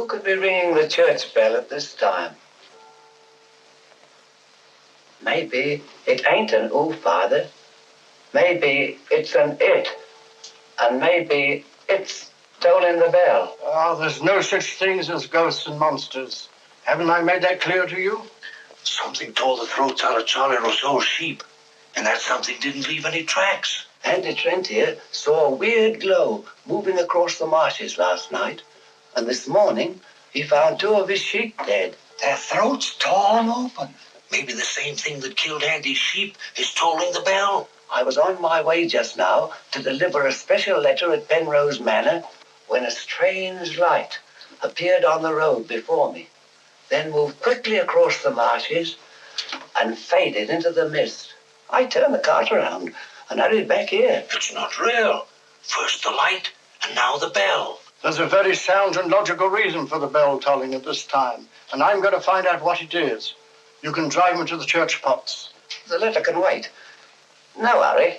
Who could be ringing the church bell at this time? Maybe it ain't an ooh, Father. Maybe it's an it. And maybe it's tolling the bell. Oh, there's no such things as ghosts and monsters. Haven't I made that clear to you? Something tore the throats out of Charlie Rousseau's sheep, and that something didn't leave any tracks. Andy Trent here saw a weird glow moving across the marshes last night, and this morning he found 2 of his sheep dead. Their throats torn open. Maybe the same thing that killed Andy's sheep is tolling the bell. I was on my way just now to deliver a special letter at Penrose Manor when a strange light appeared on the road before me, then moved quickly across the marshes and faded into the mist. I turned the cart around and hurried back here. It's not real. First the light, and now the bell. There's a very sound and logical reason for the bell tolling at this time, and I'm going to find out what it is. You can drive me to the church pots. The letter can wait. No hurry.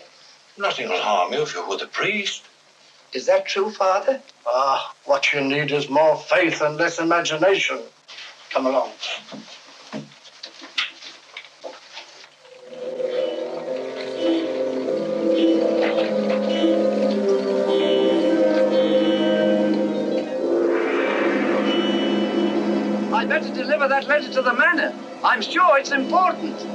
Nothing will harm you if you're with the priest. Is that true, Father? Ah, what you need is more faith and less imagination. Come along. I'd better deliver that letter to the manor. I'm sure it's important.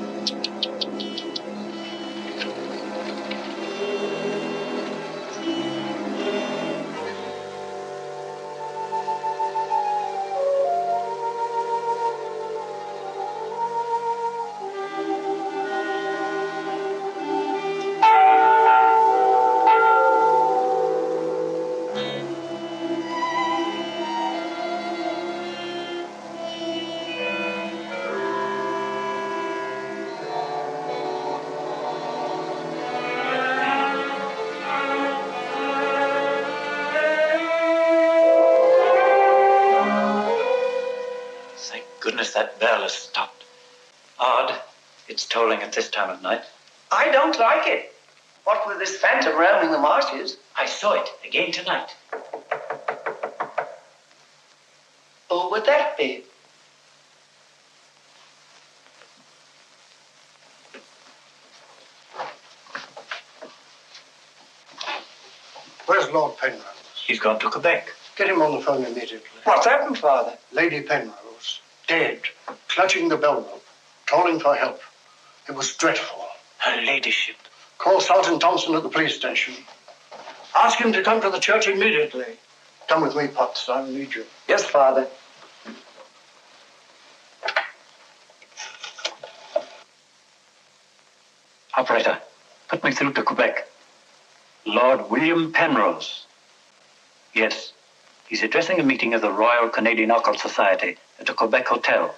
Goodness, that bell has stopped. Odd. It's tolling at this time of night. I don't like it. What with this phantom roaming the marshes? I saw it again tonight. Who would that be? Where's Lord Penrose? He's gone to Quebec. Get him on the phone immediately. What's happened, Father? Lady Penrose, dead, clutching the bell rope, calling for help. It was dreadful. Her ladyship. Call Sergeant Thompson at the police station. Ask him to come to the church immediately. Come with me, Potts. I need you. Yes, Father. Operator, put me through to Quebec. Lord William Penrose. Yes, he's addressing a meeting of the Royal Canadian Occult Society at a Quebec hotel.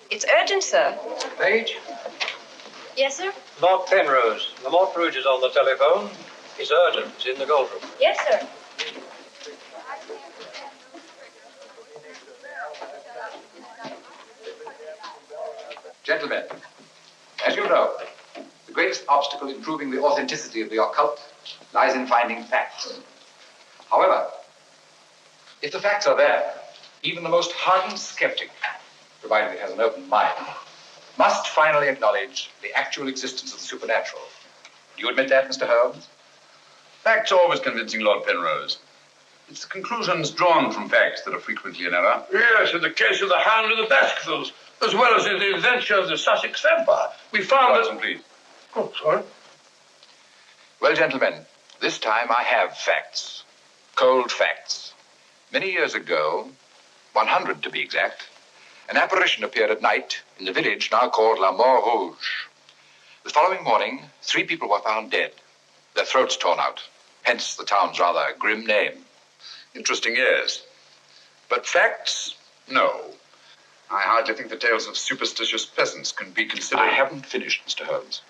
It's urgent, sir. Page? Yes, sir? Mark Penrose. Lamont Rouge is on the telephone. It's urgent. It's in the golf room. Yes, sir. Gentlemen, as you know, the greatest obstacle in proving the authenticity of the occult lies in finding facts. However, if the facts are there, even the most hardened skeptic, provided he has an open mind, must finally acknowledge the actual existence of the supernatural. Do you admit that, Mr. Holmes? Facts are always convincing, Lord Penrose. It's the conclusions drawn from facts that are frequently in error. Yes, in the case of the Hound of the Baskervilles, as well as in the adventure of the Sussex Vampire, we found Watson, please. Oh, sorry. Well, gentlemen, this time I have facts. Cold facts. Many years ago, 100 to be exact, an apparition appeared at night in the village now called La Mort Rouge. The following morning, 3 people were found dead, their throats torn out, hence the town's rather grim name. Interesting, yes. But facts? No. I hardly think the tales of superstitious peasants can be considered... I haven't finished, Mr. Holmes.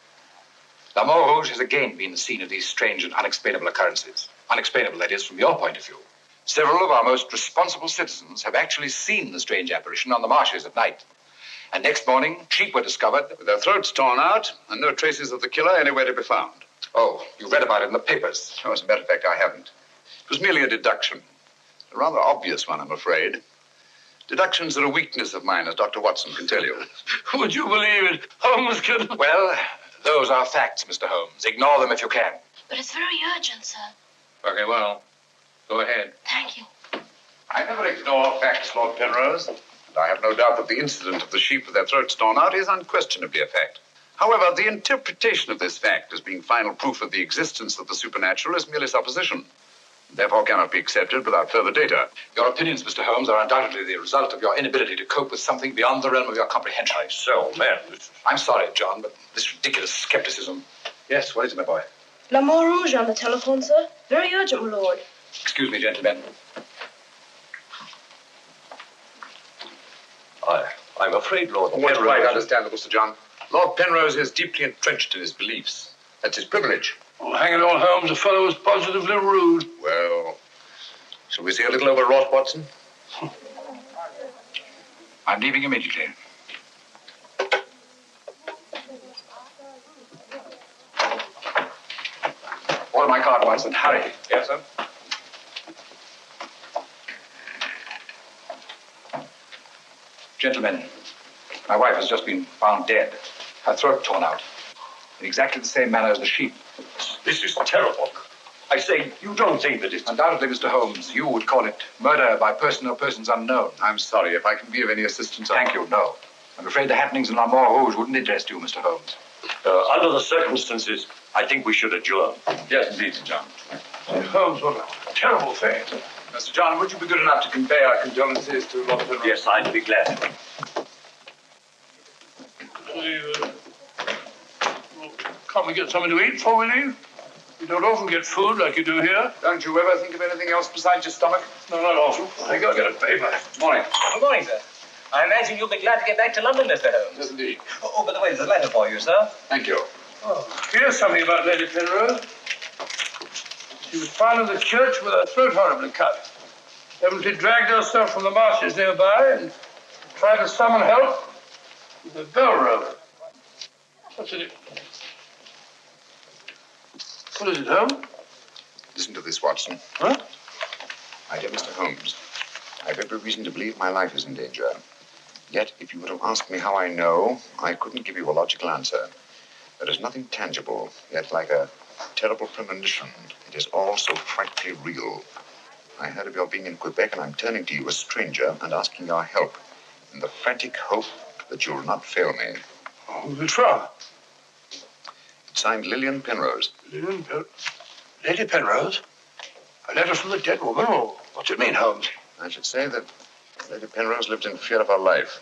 La Mort Rouge has again been the scene of these strange and unexplainable occurrences. Unexplainable, that is, from your point of view. Several of our most responsible citizens have actually seen the strange apparition on the marshes at night. And next morning, sheep were discovered with their throats torn out and no traces of the killer anywhere to be found. Oh, you read about it in the papers. No, as a matter of fact, I haven't. It was merely a deduction. A rather obvious one, I'm afraid. Deductions are a weakness of mine, as Dr. Watson can tell you. Would you believe it? Holmes can... Well, those are facts, Mr. Holmes. Ignore them if you can. But it's very urgent, sir. Okay, well, go ahead. Thank you. I never ignore facts, Lord Penrose. And I have no doubt that the incident of the sheep with their throats torn out is unquestionably a fact. However, the interpretation of this fact as being final proof of the existence of the supernatural is merely supposition. Therefore cannot be accepted without further data. Your opinions, Mr. Holmes, are undoubtedly the result of your inability to cope with something beyond the realm of your comprehension. So, man, I'm sorry, John, but this ridiculous skepticism... Yes, what is it, my boy? La Mort Rouge on the telephone, sir. Very urgent, my lord. Excuse me, gentlemen. I'm afraid, Lord What's quite understandable, Sir John. Lord Penrose is deeply entrenched in his beliefs. That's his privilege. Oh, hang it all, Holmes, the fellow was positively rude. Well, shall we see a little overwrought, Watson? I'm leaving immediately. Order my card, Watson. Hurry. Yes, sir. Gentlemen, my wife has just been found dead. Her throat torn out. In exactly the same manner as the sheep. This is terrible. I say, you don't think that it's... Undoubtedly, Mr. Holmes, you would call it murder by person or persons unknown. I'm sorry. If I can be of any assistance... Thank you, no. I'm afraid the happenings in La Mort Rouge wouldn't interest you, Mr. Holmes. Under the circumstances, I think we should adjourn. Yes, indeed, Sir John. Holmes, what a terrible thing. Mr. John, would you be good enough to convey our condolences to Lord Penrose? Yes, I'd be glad. Can't we get something to eat before we leave? You don't often get food like you do here. Don't you ever think of anything else besides your stomach? No, not often. I gotta get a paper. Morning. Good morning, sir. I imagine you'll be glad to get back to London, Mr. Holmes. Yes, indeed. Oh, by the way, there's a letter for you, sir. Thank you. Oh, here's something about Lady Penrose. She was found in the church with her throat horribly cut. Evidently dragged herself from the marshes nearby and tried to summon help with a bell rope. What's it? What is it, Holmes? Listen to this, Watson. Huh? My dear Mr. Holmes, I've every reason to believe my life is in danger. Yet, if you were to ask me how I know, I couldn't give you a logical answer. There is nothing tangible, yet like a terrible premonition, it is all so frightfully real. I heard of your being in Quebec, and I'm turning to you, a stranger, and asking your help in the frantic hope that you'll not fail me. Oh, who's it from? It's signed Lillian Penrose. Lady Penrose? A letter from the dead woman? Oh, what's it mean, Holmes? I should say that Lady Penrose lived in fear of her life.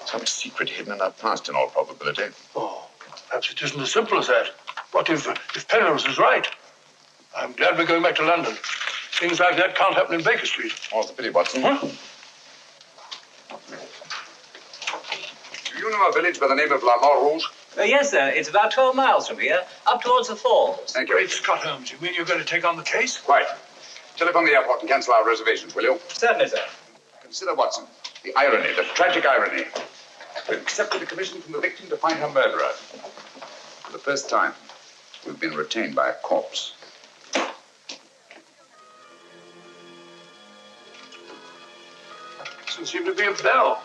Some secret hidden in her past, in all probability. Oh, perhaps it isn't as simple as that. What if Penrose is right? I'm glad we're going back to London. Things like that can't happen in Baker Street. More's the pity, Watson. Huh? Do you know a village by the name of La Mort Rouge? Yes, sir. It's about 12 miles from here, up towards the falls. Thank you. Great Scott, Holmes. You mean you're going to take on the case? Quite. Telephone the airport and cancel our reservations, will you? Certainly, sir. Consider, Watson, the irony, the tragic irony. We've accepted a commission from the victim to find her murderer. For the first time, we've been retained by a corpse. Doesn't seem to be a bell.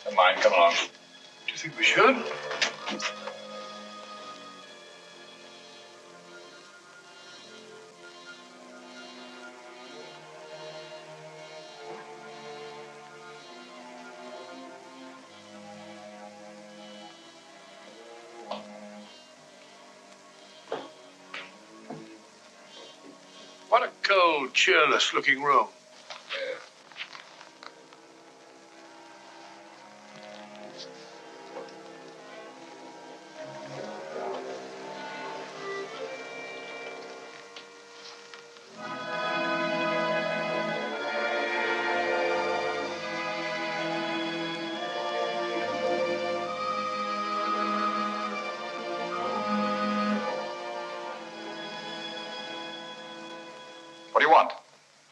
Never mind, come along. Do you think we should? What a cold, cheerless-looking room. What do you want?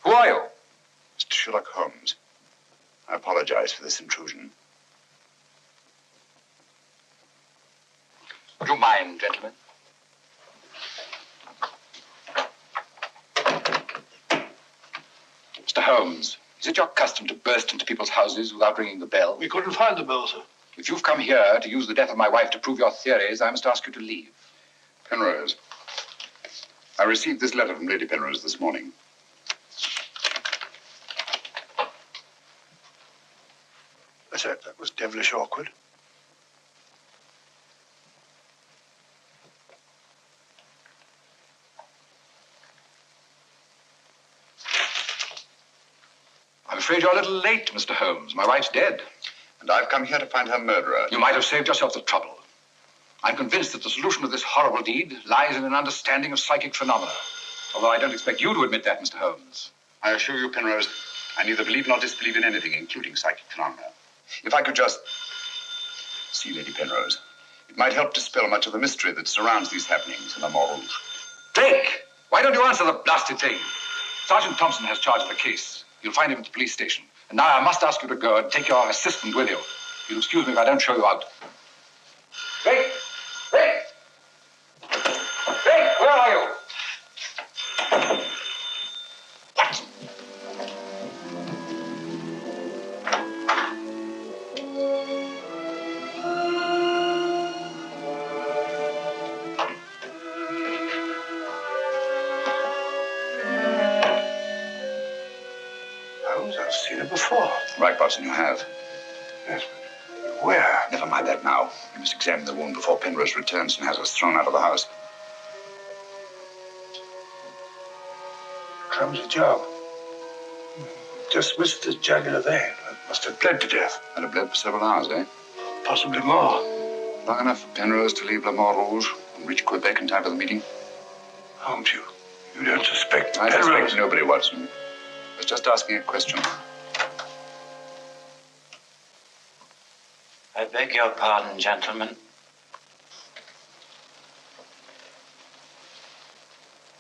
Who are you? Mr. Sherlock Holmes. I apologize for this intrusion. Would you mind, gentlemen? Holmes, is it your custom to burst into people's houses without ringing the bell? We couldn't find the bell, sir. If you've come here to use the death of my wife to prove your theories, I must ask you to leave. Penrose, I received this letter from Lady Penrose this morning. That was devilish awkward. I'm afraid you're a little late, Mr. Holmes. My wife's dead. And I've come here to find her murderer. You might have saved yourself the trouble. I'm convinced that the solution of this horrible deed lies in an understanding of psychic phenomena. Although I don't expect you to admit that, Mr. Holmes. I assure you, Penrose, I neither believe nor disbelieve in anything, including psychic phenomena. If I could just see Lady Penrose, it might help dispel much of the mystery that surrounds these happenings in the Montrouge. Drake! Why don't you answer the blasted thing? Sergeant Thompson has charge of the case. You'll find him at the police station. And now I must ask you to go and take your assistant with you. You'll excuse me if I don't show you out. Drake! Drake! Drake, where are you? What? Holmes, I've seen it before. Right, Watson, you have. Yes, but where? Never mind that now. We must examine the wound before Penrose returns and has us thrown out of the house. Clumsy job. Just missed the jugular vein. Must have bled to death. And have bled for several hours, eh? Possibly more. Long enough for Penrose to leave Le Montrouge and reach Quebec in time for the meeting? Holmes, you don't suspect I Penrose? suspect nobody, Watson. I was just asking a question. I beg your pardon, gentlemen.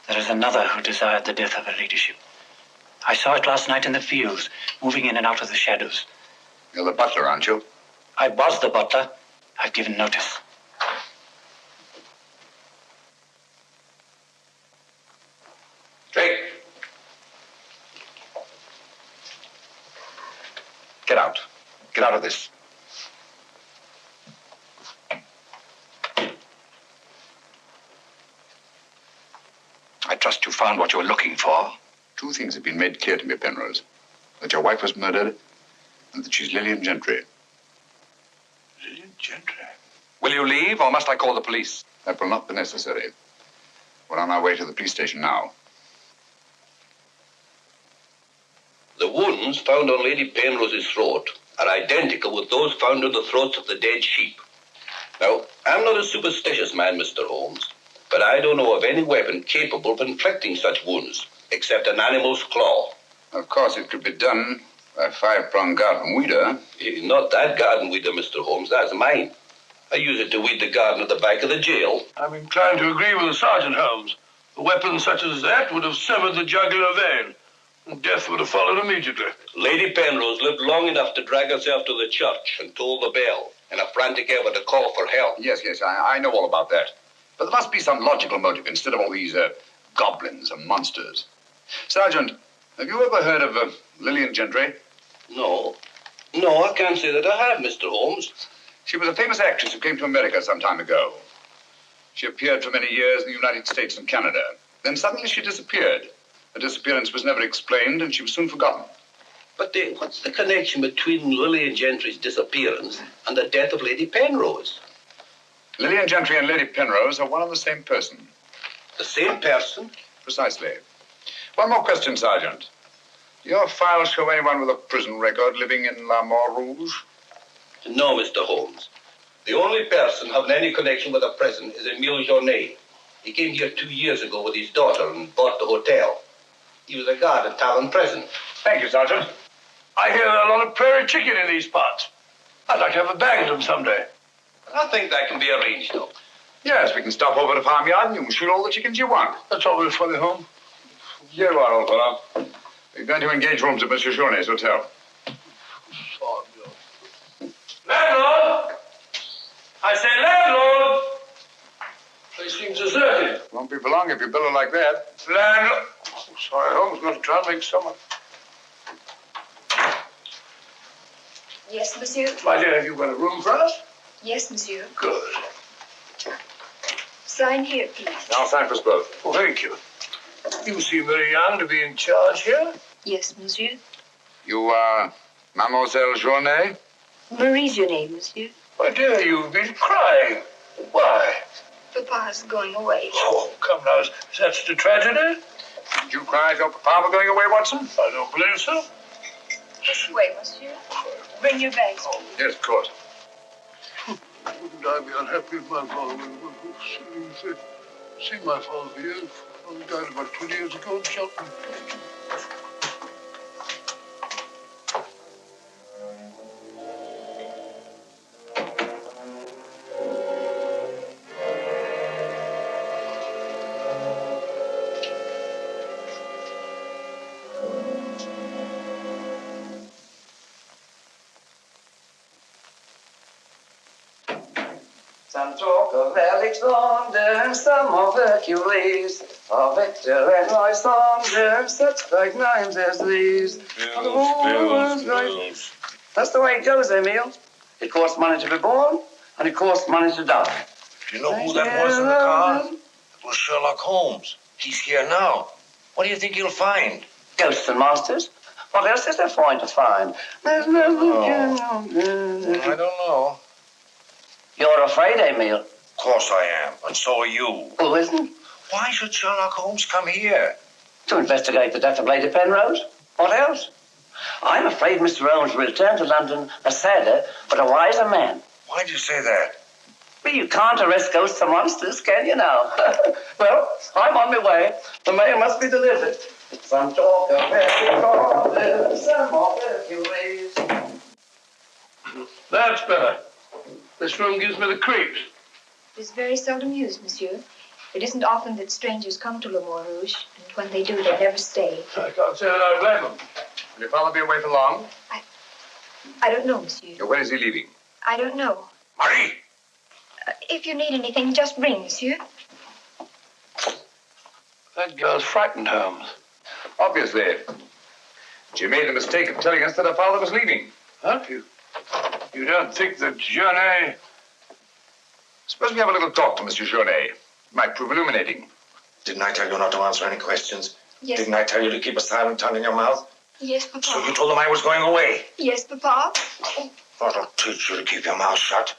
There is another who desired the death of her ladyship. I saw it last night in the fields, moving in and out of the shadows. You're the butler, aren't you? I was the butler. I've given notice. Drake! Get out. Get out of this. I trust you found what you were looking for. Two things have been made clear to me, Penrose. That your wife was murdered and that she's Lillian Gentry. Lillian Gentry? Will you leave, or must I call the police? That will not be necessary. We're on our way to the police station now. The wounds found on Lady Penrose's throat are identical with those found on the throats of the dead sheep. Now, I'm not a superstitious man, Mr. Holmes, but I don't know of any weapon capable of inflicting such wounds, except an animal's claw. Of course, it could be done by a five-pronged garden weeder. Not that garden weeder, Mr. Holmes, that's mine. I use it to weed the garden at the back of the jail. I'm inclined to agree with the Sergeant, Holmes. A weapon such as that would have severed the jugular vein, and death would have followed immediately. Lady Penrose lived long enough to drag herself to the church and toll the bell in a frantic effort to call for help. Yes, I know all about that. But there must be some logical motive instead of all these goblins and monsters. Sergeant, have you ever heard of Lillian Gentry? No, I can't say that I have, Mr. Holmes. She was a famous actress who came to America some time ago. She appeared for many years in the United States and Canada. Then suddenly she disappeared. Her disappearance was never explained, and she was soon forgotten. But what's the connection between Lillian Gentry's disappearance and the death of Lady Penrose? Lillian Gentry and Lady Penrose are one and the same person. The same person? Precisely. One more question, Sergeant. Do your files show anyone with a prison record living in La Montrouge? No, Mr. Holmes. The only person having any connection with a prison is Emile Journet. He came here 2 years ago with his daughter and bought the hotel. He was a guard at Talon Prison. Thank you, Sergeant. I hear there are a lot of prairie chicken in these parts. I'd like to have a bag of them someday. I think that can be arranged, though. Yes, we can stop over to the farmyard and you can shoot all the chickens you want. That's all very funny, Holmes. Here you are, old fellow. We're going to engage rooms at Monsieur Journet's hotel. Landlord! I say landlord! Place seems deserted. Won't be for long if you bill her like that. Landlord! Oh, sorry, Holmes. Got to try and make summer. Yes, monsieur. My dear, have you got a room for us? Yes, monsieur. Good. Sign here, please. I'll sign for us both. Well, thank you. You seem very young to be in charge here. Yes, monsieur. You are Mademoiselle Journay? Marie's your name, monsieur. My dear, you've been crying. Why? Papa's going away. Oh, come now. Is that such a tragedy? Did you cry as your papa were going away, Watson? I don't believe so. This way, monsieur. Bring your bags. Yes, of course. Wouldn't I be unhappy if my father would see my father here? Father died about 20 years ago in Cheltenham. Some talk of Alexander, some of Hercules, of Hector and Lysander, such like names as these. Bills. That's the way it goes, Emil. It costs money to be born, and it costs money to die. Do you know who that was in the car? It was Sherlock Holmes. He's here now. What do you think he'll find? Ghosts and monsters. What else is there for him to find? There's nothing. I don't know. You're afraid, Emil. Of course I am, and so are you. Who isn't? Why should Sherlock Holmes come here? To investigate the death of Lady Penrose. What else? I'm afraid Mr. Holmes will return to London a sadder but a wiser man. Why'd you say that? Well, you can't arrest ghosts and monsters, can you now? Well, I'm on my way. The mail must be delivered. Some talk of Hercules, some of Hercules. That's better. This room gives me the creeps. It is very seldom used, monsieur. It isn't often that strangers come to Le Mont Rouge, and when they do, they never stay. I can't say that I blame them. Will your father be away for long? I don't know, monsieur. When is he leaving? I don't know. Marie! If you need anything, just ring, monsieur. That girl's frightened, Holmes. Obviously. She made the mistake of telling us that her father was leaving. Huh? You don't think that Journay... Suppose we have a little talk to Monsieur Journay. It might prove illuminating. Didn't I tell you not to answer any questions? Yes. Didn't I tell you to keep a silent tongue in your mouth? Yes, Papa. So you told them I was going away? Yes, Papa. That'll teach you to keep your mouth shut.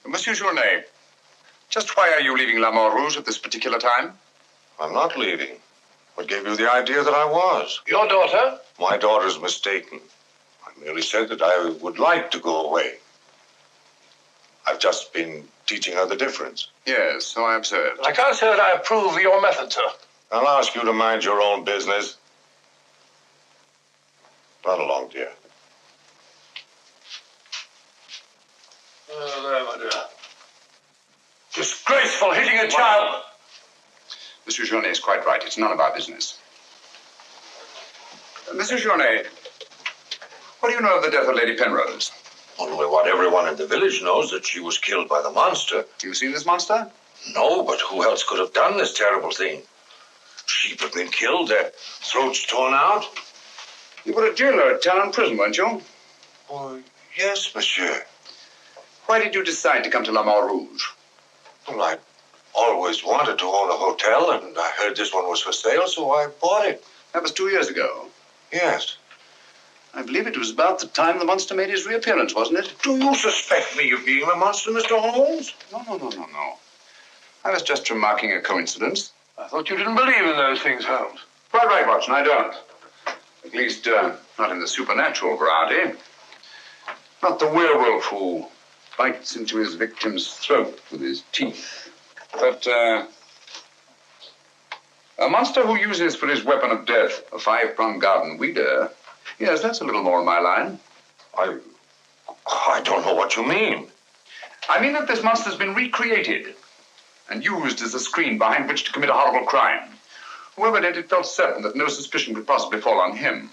Monsieur Journay, just why are you leaving La Mort Rouge at this particular time? I'm not leaving. What gave you the idea that I was? Your daughter? My daughter's mistaken. I merely said that I would like to go away. I've just been teaching her the difference. Yes, so I observed. I can't say that I approve of your method, sir. I'll ask you to mind your own business. Run along, dear. Oh, there, my dear. Disgraceful, hitting a child. Monsieur Journay is quite right. It's none of our business. Monsieur Journay, what do you know of the death of Lady Penrose? Only what everyone in the village knows, that she was killed by the monster. You seen this monster? No, but who else could have done this terrible thing? Sheep have been killed, their throats torn out. You were a jailer at town prison, weren't you? Oh, yes, monsieur. Why did you decide to come to La Mort Rouge? Well, I always wanted to own a hotel, and I heard this one was for sale, so I bought it. That was 2 years ago. Yes. I believe it was about the time the monster made his reappearance, wasn't it? Do you suspect me of being a monster, Mr. Holmes? No. I was just remarking a coincidence. I thought you didn't believe in those things, Holmes. Quite right, Watson, I don't. At least, not in the supernatural variety. Not the werewolf who bites into his victim's throat with his teeth. But, a monster who uses for his weapon of death a 5-pronged garden weeder. Yes, that's a little more in my line. I don't know what you mean. I mean that this monster's been recreated and used as a screen behind which to commit a horrible crime. Whoever did it felt certain that no suspicion could possibly fall on him.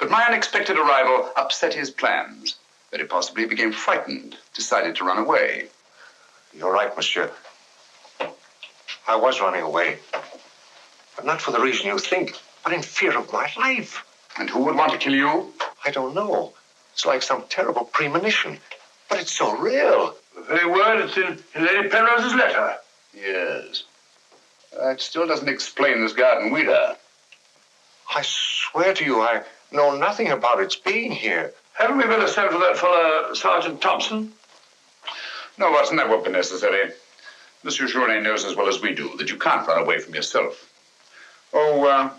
But my unexpected arrival upset his plans. Very possibly he became frightened, decided to run away. You're right, monsieur. I was running away. But not for the reason you think, but in fear of my life. And who would want to kill you? I don't know. It's like some terrible premonition. But it's so real. The very word it's in Lady Penrose's letter. Yes. That still doesn't explain this garden weeder. I swear to you, I know nothing about its being here. Haven't we better send for that fellow, Sergeant Thompson? No, Watson, that won't be necessary. Monsieur Journet knows as well as we do that you can't run away from yourself. Oh,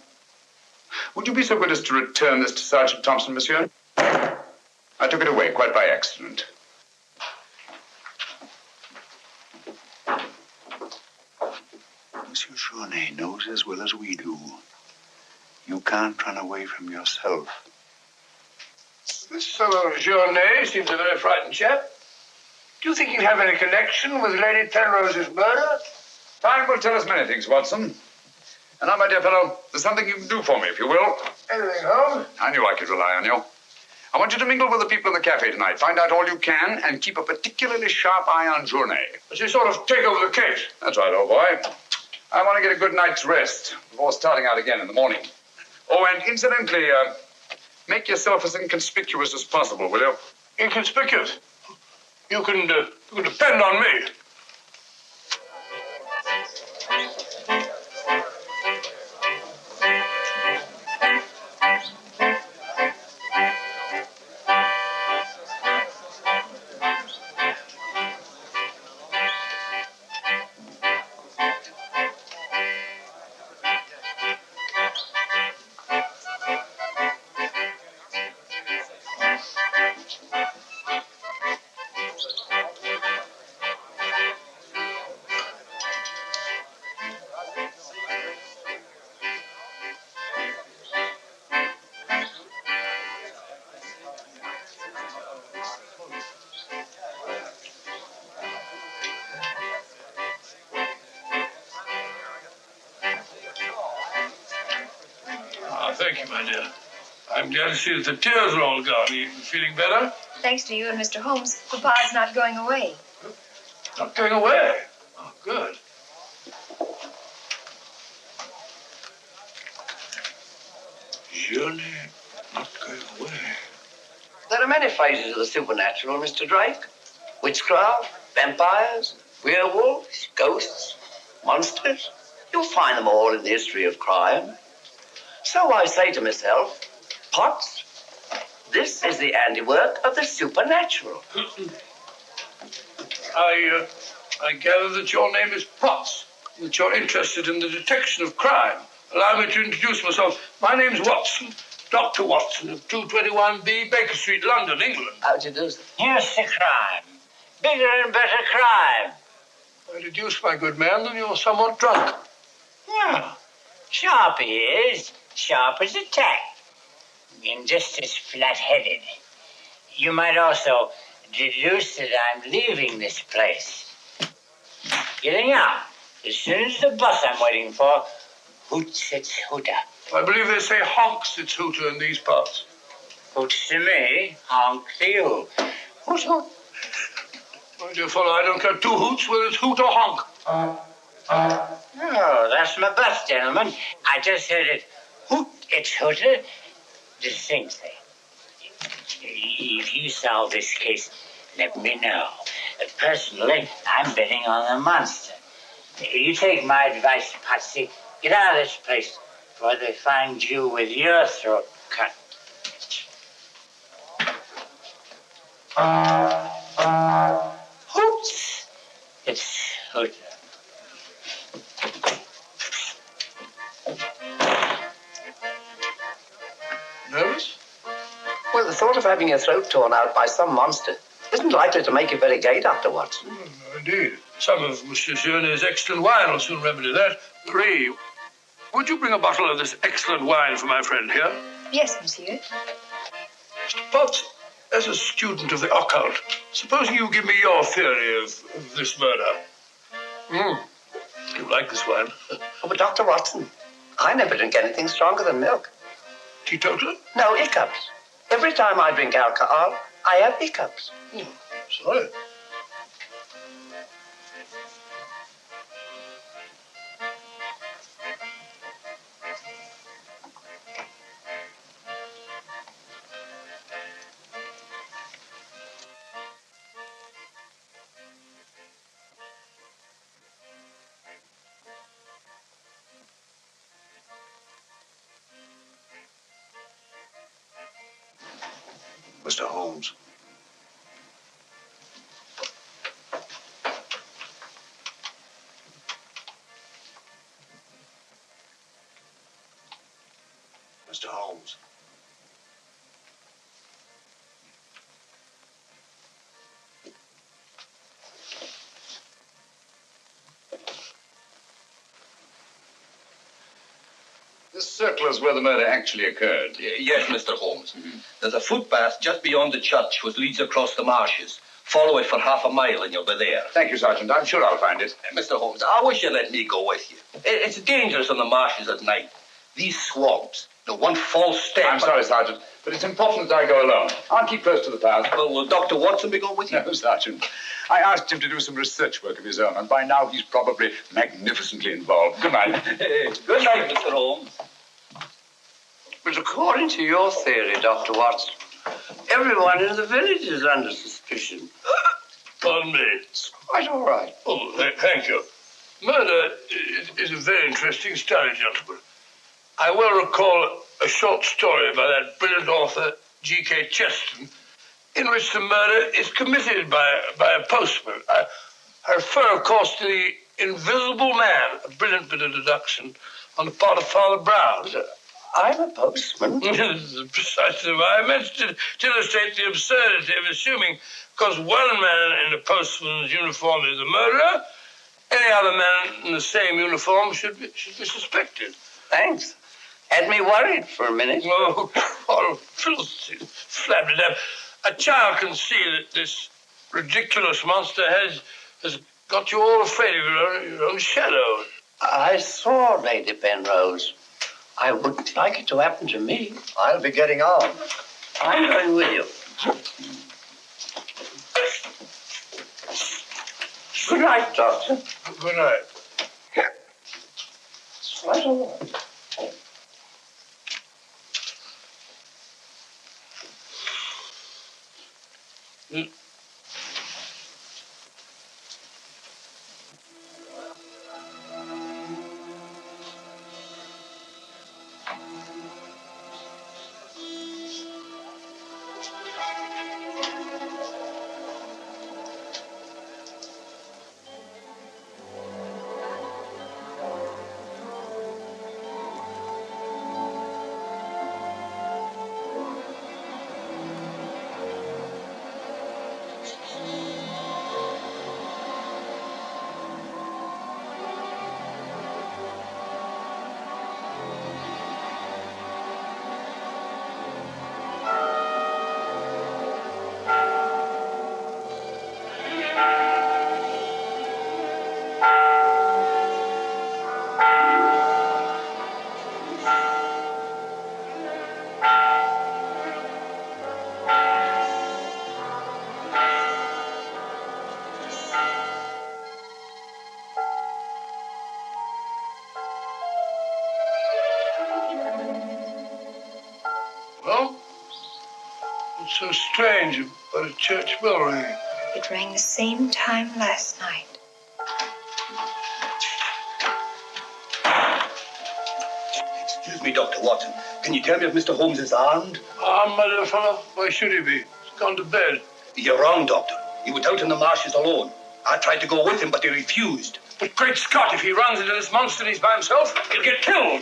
would you be so good as to return this to Sergeant Thompson, monsieur? I took it away quite by accident. Monsieur Journet knows as well as we do. You can't run away from yourself. This fellow Journet seems a very frightened chap. Do you think he'd have any connection with Lady Penrose's murder? Time will tell us many things, Watson. And now, my dear fellow, there's something you can do for me, if you will. Anything, Holmes? I knew I could rely on you. I want you to mingle with the people in the cafe tonight. Find out all you can and keep a particularly sharp eye on Journet. But you sort of take over the case. That's right, old boy. I want to get a good night's rest before starting out again in the morning. Oh, and incidentally, make yourself as inconspicuous as possible, will you? Inconspicuous? You can depend on me. Thank you, my dear. I'm glad to see that the tears are all gone. Are you feeling better? Thanks to you and Mr. Holmes, Papa's not going away. Not going away? Oh, good. Journey not going away. There are many phases of the supernatural, Mr. Drake. Witchcraft, vampires, werewolves, ghosts, monsters. You'll find them all in the history of crime. So I say to myself, Potts, this is the handiwork of the supernatural. I gather that your name is Potts, that you're interested in the detection of crime. Allow me to introduce myself. My name's Watson, Dr. Watson of 221B Baker Street, London, England. How do you do, sir? Here's the crime. Bigger and better crime. I deduce, my good man, that you're somewhat drunk. No. Sharp he is. Sharp as a tack. And just as flat-headed. You might also deduce that I'm leaving this place. Getting out. As soon as the bus I'm waiting for hoots its hooter. I believe they say honks its hooter in these parts. Hoots to me, honk to you. Hoot, hoot. My dear fellow, I don't care two hoots whether it's hoot or honk. Oh, that's my bus, gentlemen. I just heard it hoot its hooter distinctly. If you solve this case, let me know. Personally, I'm betting on the monster. You take my advice, Patsy. Get out of this place before they find you with your throat cut. Hoots! It's hooter. Nervous? Well, the thought of having your throat torn out by some monster isn't likely to make you very gay, Dr. Watson. Indeed. Some of Monsieur Journet's excellent wine will soon remedy that. Marie, would you bring a bottle of this excellent wine for my friend here? Yes, monsieur. Mr. Potts, as a student of the occult, supposing you give me your theory of this murder. You like this wine? Oh, but Dr. Watson, I never drink anything stronger than milk. Teetotaler? No, hiccups. Every time I drink alcohol, I have hiccups. Sorry. Mr. Holmes. Mr. Holmes. This circle is where the murder actually occurred. Yes, Mr. Holmes. There's a footpath just beyond the church which leads across the marshes. Follow it for half a mile and you'll be there. Thank you, Sergeant. I'm sure I'll find it. Mr. Holmes, I wish you'd let me go with you. It's dangerous on the marshes at night. These swamps, the one false step... I'm sorry, Sergeant, but it's important that I go alone. I'll keep close to the path. Well, will Dr. Watson be going with you? No, Sergeant. I asked him to do some research work of his own, and by now he's probably magnificently involved. Good night. Good night, Mr. Holmes. But according to your theory, Dr. Watson, everyone in the village is under suspicion. Pardon me. It's quite all right. Oh, thank you. Murder is a very interesting study, gentlemen. I well recall a short story by that brilliant author, G.K. Chesterton, in which the murder is committed by a postman. I refer, of course, to The Invisible Man, a brilliant bit of deduction on the part of Father Brown. I'm a postman. This is precisely why I mentioned it, to illustrate the absurdity of assuming because one man in a postman's uniform is a murderer, any other man in the same uniform should be suspected. Thanks. Had me worried for a minute. Oh, filthy, flabbed it up. A child can see that this ridiculous monster has got you all afraid of your own shadow. I saw Lady Penrose. I wouldn't like it to happen to me. I'll be getting on. I'm going with you. Good night, Doctor. Good night. It's quite all right. Well, what's so strange about a church bell ringing? It rang the same time last night. Excuse me, Dr. Watson. Can you tell me if Mr. Holmes is armed? Armed, my dear fellow? Why should he be? He's gone to bed. You're wrong, Doctor. He was out in the marshes alone. I tried to go with him, but he refused. But great Scott, if he runs into this monster and he's by himself, he'll get killed.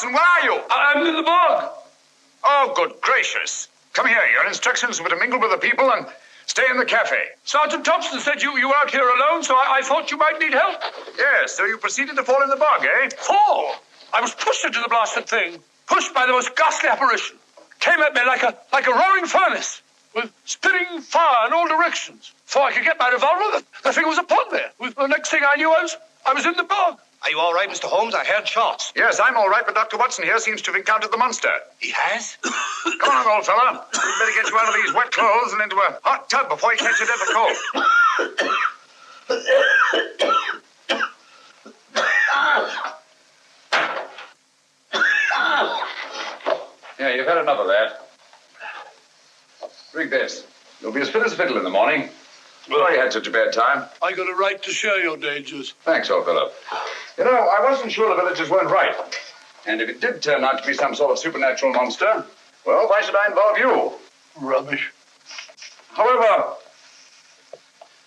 Watson, where are you? I'm in the bog. Oh, good gracious. Come here. Your instructions were to mingle with the people and stay in the cafe. Sergeant Thompson said you were out here alone, so I thought you might need help. Yes, so you proceeded to fall in the bog, eh? Fall? I was pushed into the blasted thing. Pushed by the most ghastly apparition. Came at me like a roaring furnace, with spitting fire in all directions. Before I could get my revolver, the thing was upon me. The next thing I knew, I was in the bog. Are you all right, Mr. Holmes? I heard shots. Yes, I'm all right, but Dr. Watson here seems to have encountered the monster. He has? Come on, old fella. We'd better get you out of these wet clothes and into a hot tub before you catch a deadly cold. Yeah, you've had enough of that. Drink this. You'll be as fit as a fiddle in the morning. Well, you had such a bad time. I got a right to share your dangers. Thanks, old fellow. You know, I wasn't sure the villagers weren't right. And if it did turn out to be some sort of supernatural monster, well, why should I involve you? Rubbish. However,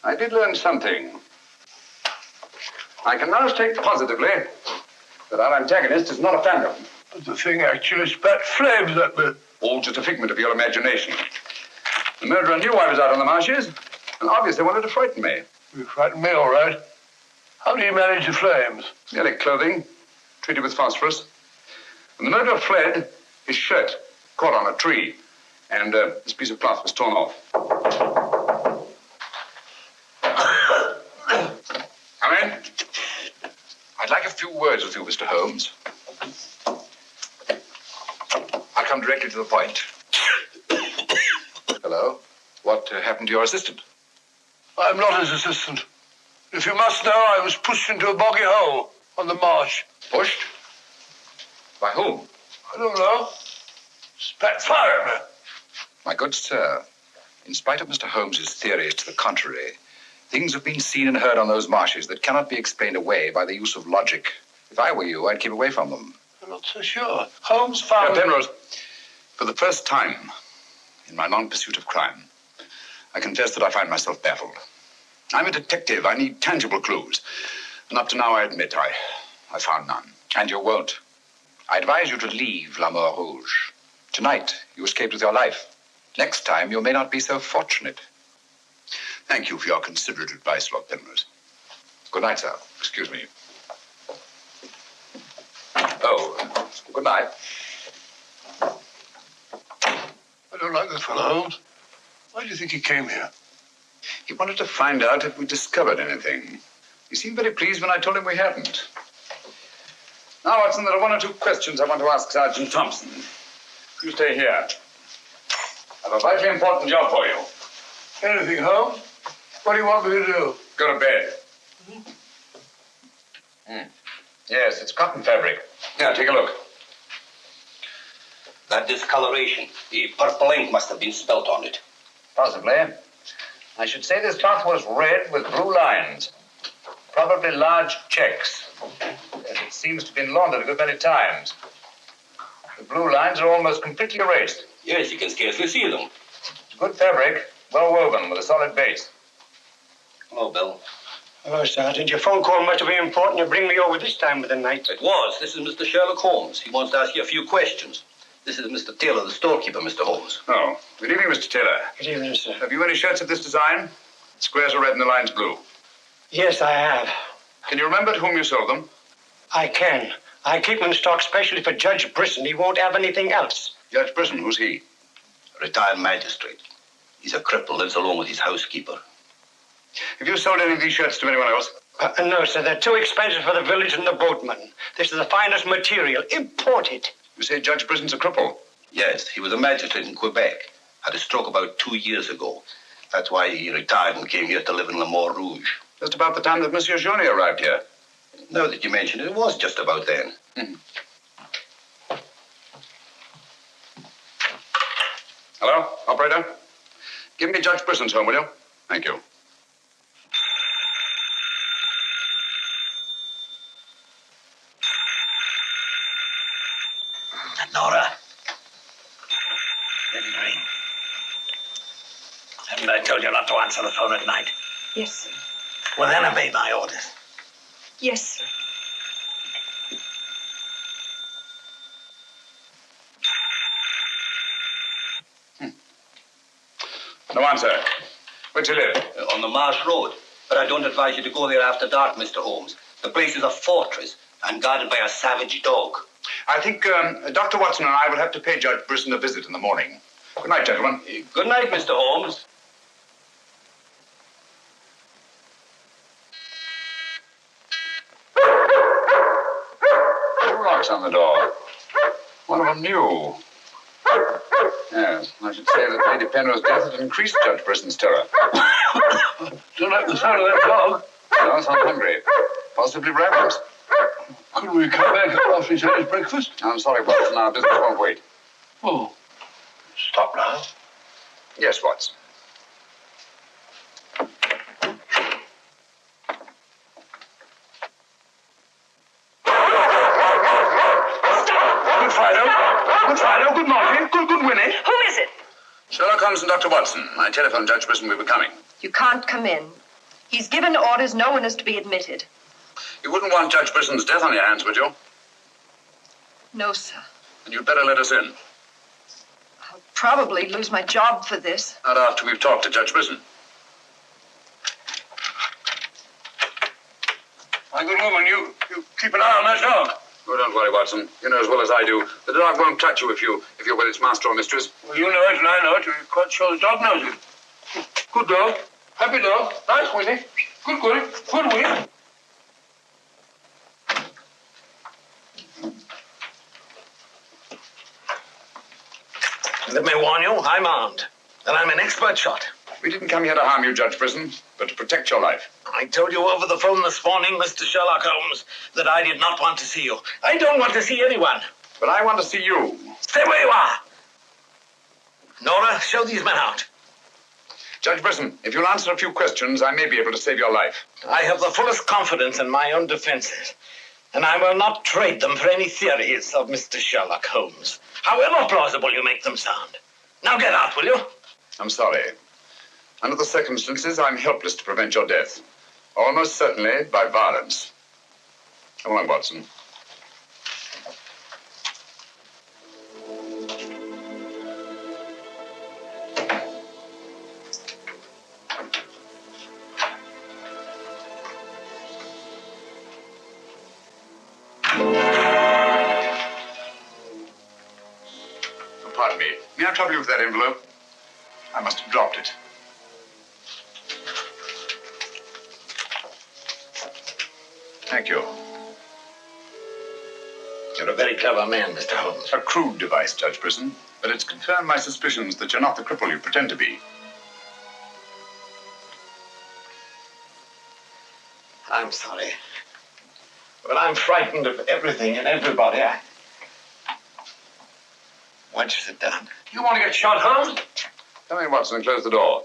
I did learn something. I can now state positively that our antagonist is not a phantom. But the thing actually spat flames at me. All just a figment of your imagination. The murderer knew I was out on the marshes, and obviously wanted to frighten me. You frightened me, all right. How do you manage the flames? Merely clothing, treated with phosphorus. When the murderer fled, his shirt caught on a tree, and this piece of cloth was torn off. Come in. I'd like a few words with you, Mr. Holmes. I'll come directly to the point. Hello? What happened to your assistant? I'm not his assistant. If you must know, I was pushed into a boggy hole on the marsh. Pushed? By whom? I don't know. Spat fire at me. My good sir, in spite of Mr. Holmes's theories to the contrary, things have been seen and heard on those marshes that cannot be explained away by the use of logic. If I were you, I'd keep away from them. I'm not so sure. Holmes found... Penrose, for the first time in my long pursuit of crime, I confess that I find myself baffled. I'm a detective. I need tangible clues. And up to now, I admit I found none. And you won't. I advise you to leave La Mort Rouge. Tonight, you escaped with your life. Next time, you may not be so fortunate. Thank you for your considerate advice, Lord Penrose. Good night, sir. Excuse me. Oh, good night. I don't like this fellow, Holmes. Why do you think he came here? He wanted to find out if we discovered anything. He seemed very pleased when I told him we hadn't. Now, Watson, there are one or two questions I want to ask Sergeant Thompson. You stay here. I have a vitally important job for you. Anything, Holmes? What do you want me to do? Go to bed. Yes, it's cotton fabric. Here, take a look. That discoloration, the purple ink must have been spelt on it. Possibly. I should say this cloth was red with blue lines. Probably large checks. As it seems to have been laundered a good many times. The blue lines are almost completely erased. Yes, you can scarcely see them. Good fabric, well woven, with a solid base. Hello, Bill. Hello, Sergeant. Your phone call must have been important. You bring me over this time of the night. It was. This is Mr. Sherlock Holmes. He wants to ask you a few questions. This is Mr. Taylor, the storekeeper, Mr. Holmes. Oh, good evening, Mr. Taylor. Good evening, sir. Have you any shirts of this design? The squares are red and the lines blue. Yes, I have. Can you remember to whom you sold them? I can. I keep them in stock specially for Judge Brisson. He won't have anything else. Judge Brisson, who's he? A retired magistrate. He's a cripple, lives alone with his housekeeper. Have you sold any of these shirts to anyone else? No, sir. They're too expensive for the village and the boatmen. This is the finest material. Imported. You say Judge Brisson's a cripple? Yes, he was a magistrate in Quebec. Had a stroke about 2 years ago. That's why he retired and came here to live in La Mort Rouge. Just about the time that Monsieur Journey arrived here. Now that you mention it, it was just about then. Hello, operator? Give me Judge Brisson's home, will you? Thank you. Nora. Let it ring. Haven't I told you not to answer the phone at night? Yes, sir. Well, then obey my orders. Yes, sir. No answer. Where do you live? On the Marsh Road. But I don't advise you to go there after dark, Mr. Holmes. The place is a fortress and guarded by a savage dog. I think Dr. Watson and I will have to pay Judge Brisson a visit in the morning. Good night, gentlemen. Good night, Mr. Holmes. Two locks on the door. One of them new. Yes, I should say that Lady Penrose's death had increased Judge Brisson's terror. Don't like the sound of that dog. No, sounds hungry. Possibly ravenous. Could we come back after he's had his breakfast? I'm sorry, Watson. Our business won't wait. Oh, stop now. Yes, Watson. Good Friday. Good Friday. Good morning. Good Winnie. Who is it? Sherlock Holmes and Dr. Watson. I telephoned Judge Brisson we were coming. You can't come in. He's given orders no one is to be admitted. You wouldn't want Judge Brisson's death on your hands, would you? No, sir. And you'd better let us in. I'll probably lose my job for this. Not after we've talked to Judge Brisson. My good woman, you keep an eye on that dog. Oh, don't worry, Watson. You know as well as I do. The dog won't touch you if you're with its master or mistress. Well, you know it and I know it. We're quite sure the dog knows it. Good dog. Happy dog. Nice, Winnie. Good Winnie. Let me warn you, I'm armed. And I'm an expert shot. We didn't come here to harm you, Judge Brisson, but to protect your life. I told you over the phone this morning, Mr. Sherlock Holmes, that I did not want to see you. I don't want to see anyone. But I want to see you. Stay where you are. Nora, show these men out. Judge Brisson, if you'll answer a few questions, I may be able to save your life. I have the fullest confidence in my own defenses, and I will not trade them for any theories of Mr. Sherlock Holmes, however plausible you make them sound. Now get out, will you? I'm sorry. Under the circumstances, I'm helpless to prevent your death. Almost certainly by violence. Come along, Watson. Pardon me. May I trouble you with that envelope? I must have dropped it. Thank you. You're a very clever man, Mr. Holmes. A crude device, Judge Brisson, but it's confirmed my suspicions that you're not the cripple you pretend to be. I'm sorry. But I'm frightened of everything and everybody. Why don't you sit down? You want to get shot, Holmes? Come in, Watson, and close the door.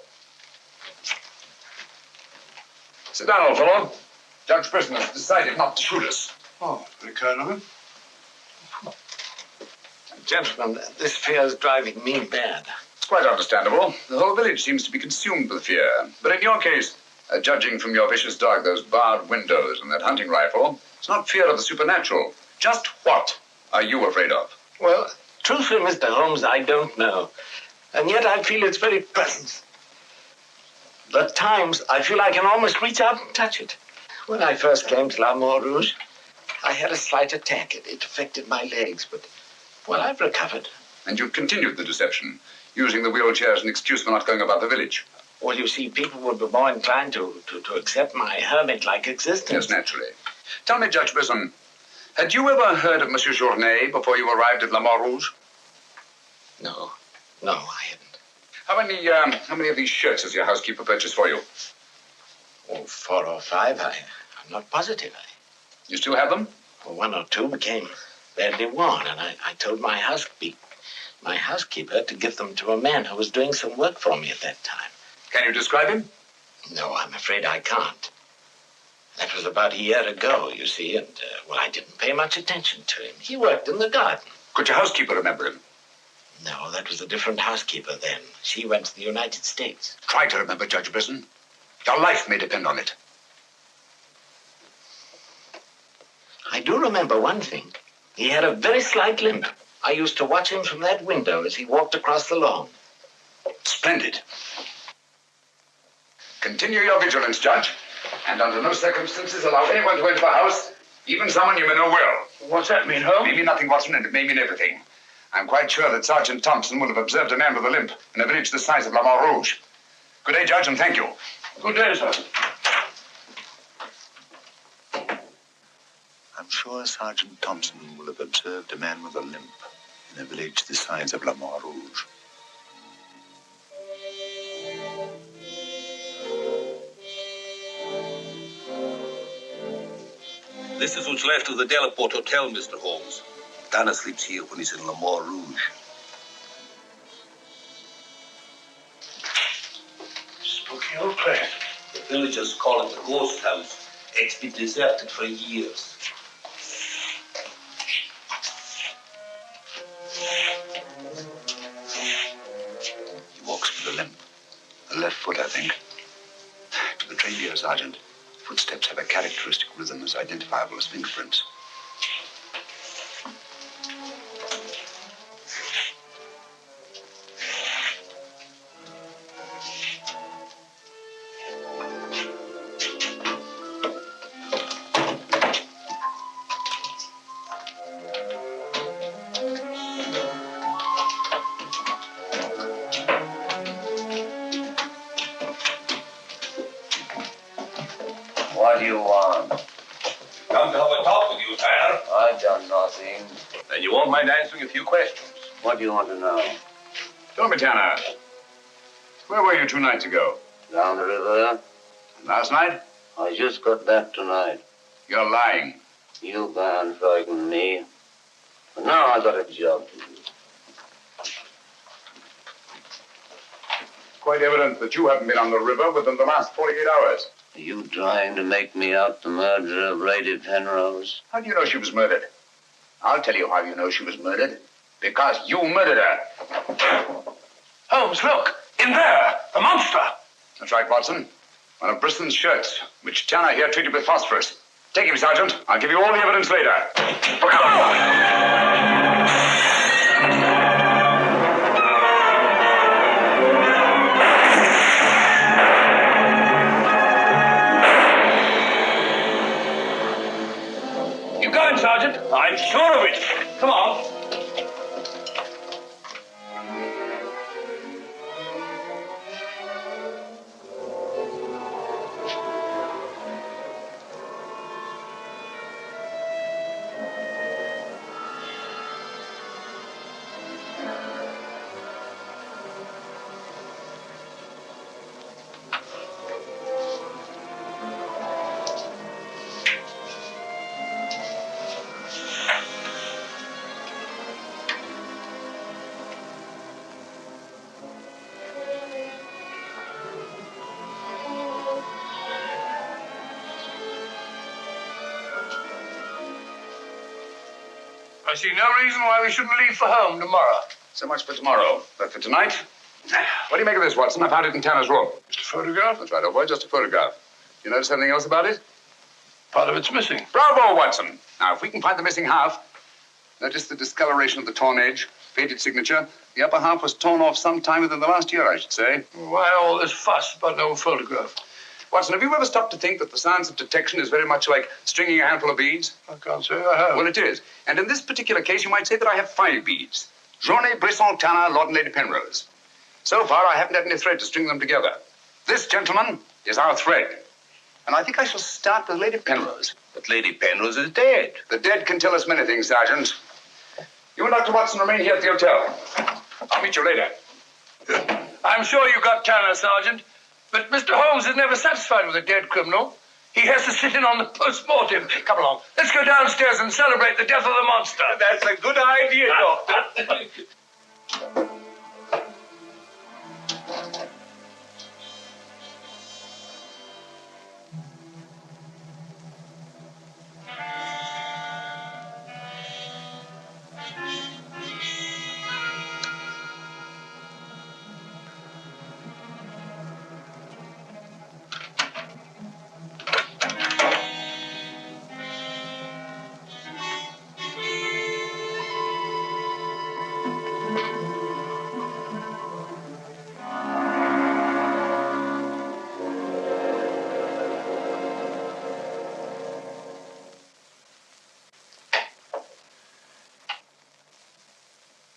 Sit down, old fellow. Judge Brisson has decided not to shoot us. Oh, very kind of him. Gentlemen, this fear is driving me mad. It's quite understandable. The whole village seems to be consumed with fear. But in your case, judging from your vicious dog, those barred windows, and that hunting rifle, it's not fear of the supernatural. Just what are you afraid of? Well, truthfully, Mr. Holmes, I don't know. And yet I feel its very presence. At times, I feel I can almost reach out and touch it. When I first came to La Rouge, I had a slight attack. It affected my legs, but, well, I've recovered. And you've continued the deception, using the wheelchair as an excuse for not going about the village. Well, you see, people would be more inclined to accept my hermit-like existence. Yes, naturally. Tell me, Judge Brisson, had you ever heard of Monsieur Journet before you arrived at La Rouge? No, I hadn't. How many of these shirts has your housekeeper purchased for you? Oh, 4 or 5. I'm not positive. You still have them? Well, 1 or 2 became badly worn, and I told my housekeeper to give them to a man who was doing some work for me at that time. Can you describe him? No, I'm afraid I can't. That was about a year ago, you see, and, well, I didn't pay much attention to him. He worked in the garden. Could your housekeeper remember him? No, that was a different housekeeper then. She went to the United States. Try to remember, Judge Brisson. Your life may depend on it. I do remember one thing. He had a very slight limp. I used to watch him from that window as he walked across the lawn. Splendid. Continue your vigilance, Judge. And under no circumstances allow anyone to enter the house, even someone you may know well. What's that mean, Holmes? It may mean nothing, Watson, and it may mean everything. I'm quite sure that Sergeant Thompson will have observed a man with a limp in a village the size of La Rouge. Good day, Judge, and thank you. Good day, sir. I'm sure Sergeant Thompson will have observed a man with a limp in a village the size of La Rouge. This is what's left of the Delaport Hotel, Mr. Holmes. Dana sleeps here when he's in La Rouge. Spooky old place. The villagers call it the ghost house. It's been deserted for years. He walks with a limp. A left foot, I think. To the trained ear, Sergeant, footsteps have a characteristic rhythm as identifiable as fingerprints. What do you want? Come to have a talk with you, sir. I've done nothing. Then you won't mind answering a few questions. What do you want to know? Tell me, Tanner, where were you 2 nights ago? Down the river. Last night? I just got back tonight. You're lying. You can't frighten me. But now I got a job to do. Quite evident that you haven't been on the river within the last 48 hours. Are you trying to make me out the murderer of Lady Penrose? How do you know she was murdered? I'll tell you how you know she was murdered. Because you murdered her. Holmes, look! In there! The monster! That's right, Watson. One of Bristol's shirts, which Tanner here treated with phosphorus. Take him, Sergeant. I'll give you all the evidence later. Look out! You going, Sergeant? I'm sure of it. Come on. I see no reason why we shouldn't leave for home tomorrow. So much for tomorrow. But for tonight, what do you make of this, Watson? I found it in Tanner's room. Just a photograph? That's right, old boy, just a photograph. You notice anything else about it? Part of it's missing. Bravo, Watson. Now, if we can find the missing half, notice the discoloration of the torn edge, faded signature. The upper half was torn off sometime within the last year, I should say. Why all this fuss about an old photograph? Watson, have you ever stopped to think that the science of detection is very much like stringing a handful of beads? I can't say I have. Well, it is. And in this particular case, you might say that I have 5 beads. Journée, Brisson, Tanner, Lord and Lady Penrose. So far, I haven't had any thread to string them together. This, gentlemen, is our thread. And I think I shall start with Lady Penrose. But Lady Penrose is dead. The dead can tell us many things, Sergeant. You and Dr. Watson remain here at the hotel. I'll meet you later. I'm sure you got Tanner, Sergeant. But Mr. Holmes is never satisfied with a dead criminal. He has to sit in on the post-mortem. Come along. Let's go downstairs and celebrate the death of the monster. That's a good idea, Doctor.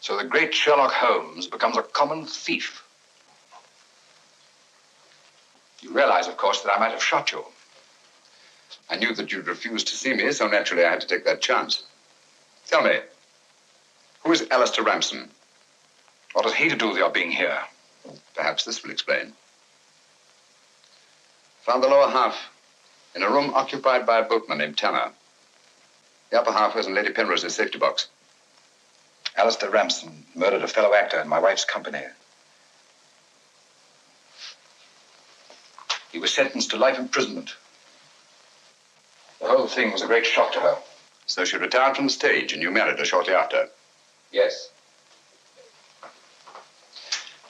So the great Sherlock Holmes becomes a common thief. You realize, of course, that I might have shot you. I knew that you'd refuse to see me, so naturally I had to take that chance. Tell me, who is Alistair Ramson? What has he to do with your being here? Perhaps this will explain. Found the lower half in a room occupied by a boatman named Tanner. The upper half was in Lady Penrose's safety box. Alistair Ramson murdered a fellow actor in my wife's company. He was sentenced to life imprisonment. The whole thing was a great shock to her. So she retired from the stage and you married her shortly after? Yes.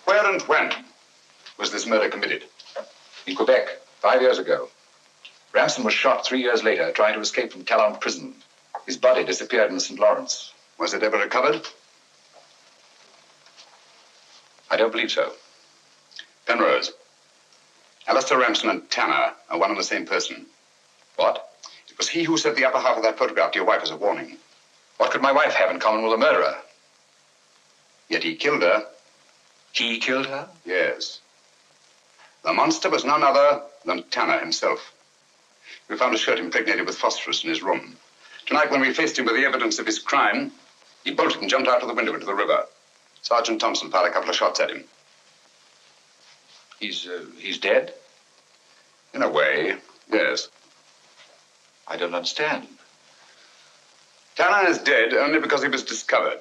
Where and when was this murder committed? In Quebec, 5 years ago. Ramson was shot 3 years later trying to escape from Talon prison. His body disappeared in the St. Lawrence. Was it ever recovered? I don't believe so. Penrose, Alistair Ramson and Tanner are one and the same person. What? It was he who sent the upper half of that photograph to your wife as a warning. What could my wife have in common with a murderer? Yet he killed her. He killed her? Yes. The monster was none other than Tanner himself. We found a shirt impregnated with phosphorus in his room. Tonight, when we faced him with the evidence of his crime, he bolted and jumped out of the window into the river. Sergeant Thompson fired a couple of shots at him. He's dead? In a way, yes. I don't understand. Tanner is dead only because he was discovered,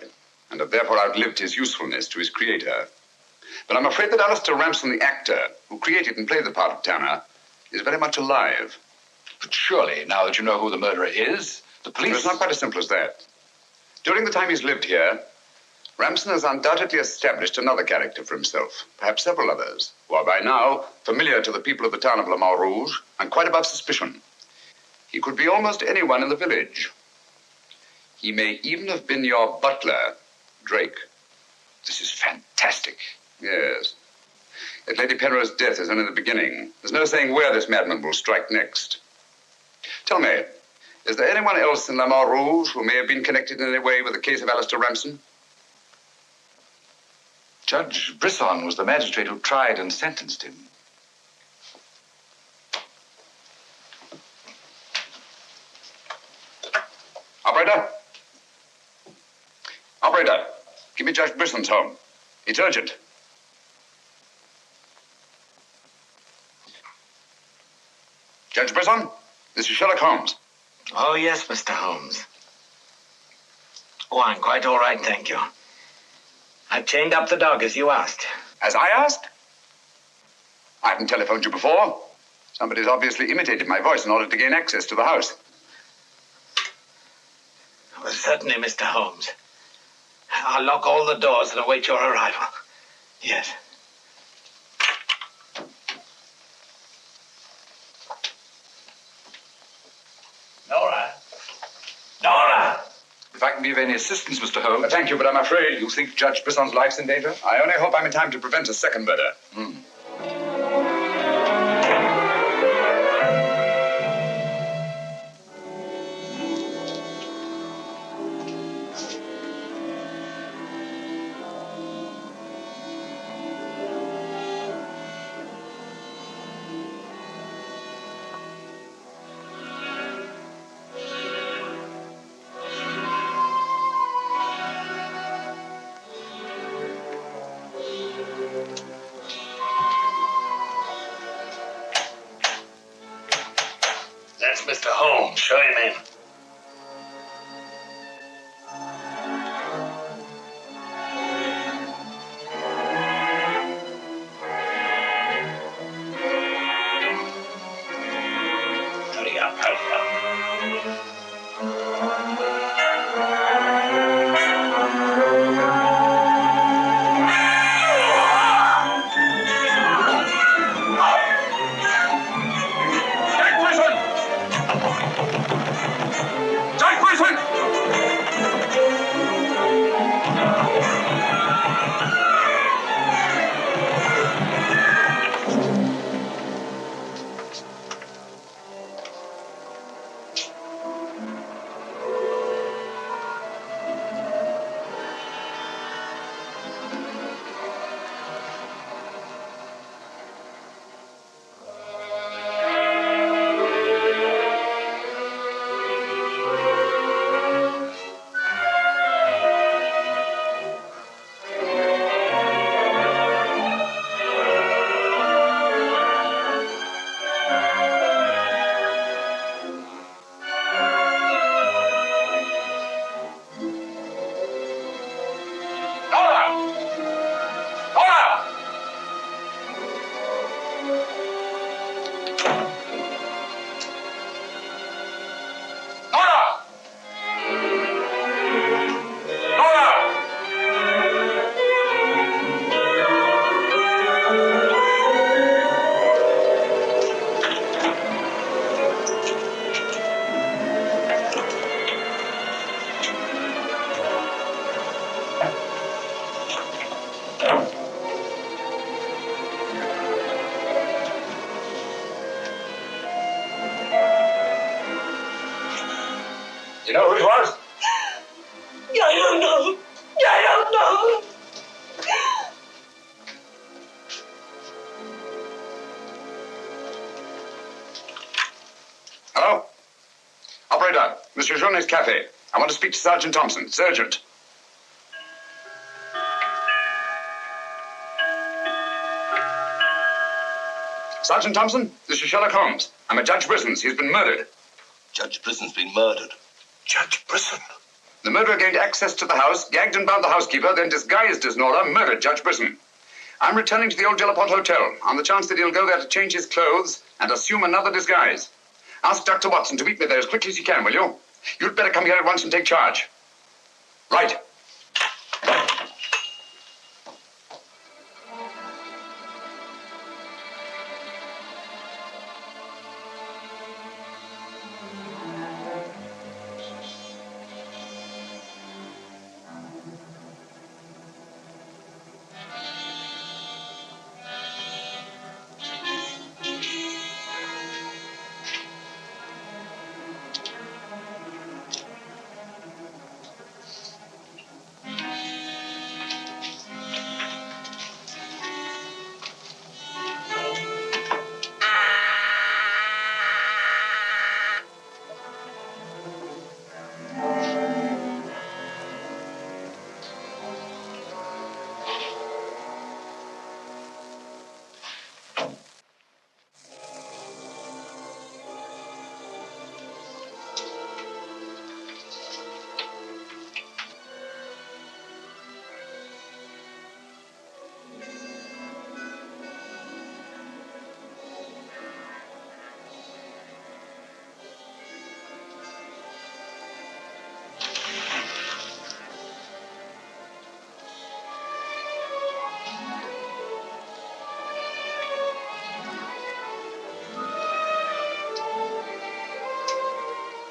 and had therefore outlived his usefulness to his creator. But I'm afraid that Alistair Ramson, the actor, who created and played the part of Tanner, is very much alive. But surely, now that you know who the murderer is, the police... It's not quite as simple as that. During the time he's lived here, Ramson has undoubtedly established another character for himself, perhaps several others, who are by now familiar to the people of the town of Le Mans Rouge and quite above suspicion. He could be almost anyone in the village. He may even have been your butler, Drake. This is fantastic. Yes. Yet Lady Penrose's death is only the beginning. There's no saying where this madman will strike next. Tell me, is there anyone else in Le Mans Rouge who may have been connected in any way with the case of Alistair Ramson? Judge Brisson was the magistrate who tried and sentenced him. Operator? Operator, give me Judge Brisson's home. It's urgent. Judge Brisson, this is Sherlock Holmes. Oh, yes, Mr. Holmes. Oh, I'm quite all right, thank you. I've chained up the dog, as you asked. As I asked? I haven't telephoned you before. Somebody's obviously imitated my voice in order to gain access to the house. Well, certainly, Mr. Holmes. I'll lock all the doors and await your arrival. Yes. Nora! Nora! If I can be of any assistance, Mr. Holmes... Thank you, but I'm afraid... You think Judge Brisson's life's in danger? I only hope I'm in time to prevent a second murder. You know who it was? I don't know. I don't know. Hello? Operator, Monsieur Journet's cafe. I want to speak to Sergeant Thompson. It's urgent. Sergeant Thompson, this is Sherlock Holmes. I'm at Judge Brisson's. He's been murdered. Judge Brisson's been murdered. Judge Brisson. The murderer gained access to the house, gagged and bound the housekeeper, then disguised as Nora, murdered Judge Brisson. I'm returning to the old Jelapont Hotel on the chance that he'll go there to change his clothes and assume another disguise. Ask Dr. Watson to meet me there as quickly as he can, will you? You'd better come here at once and take charge. Right.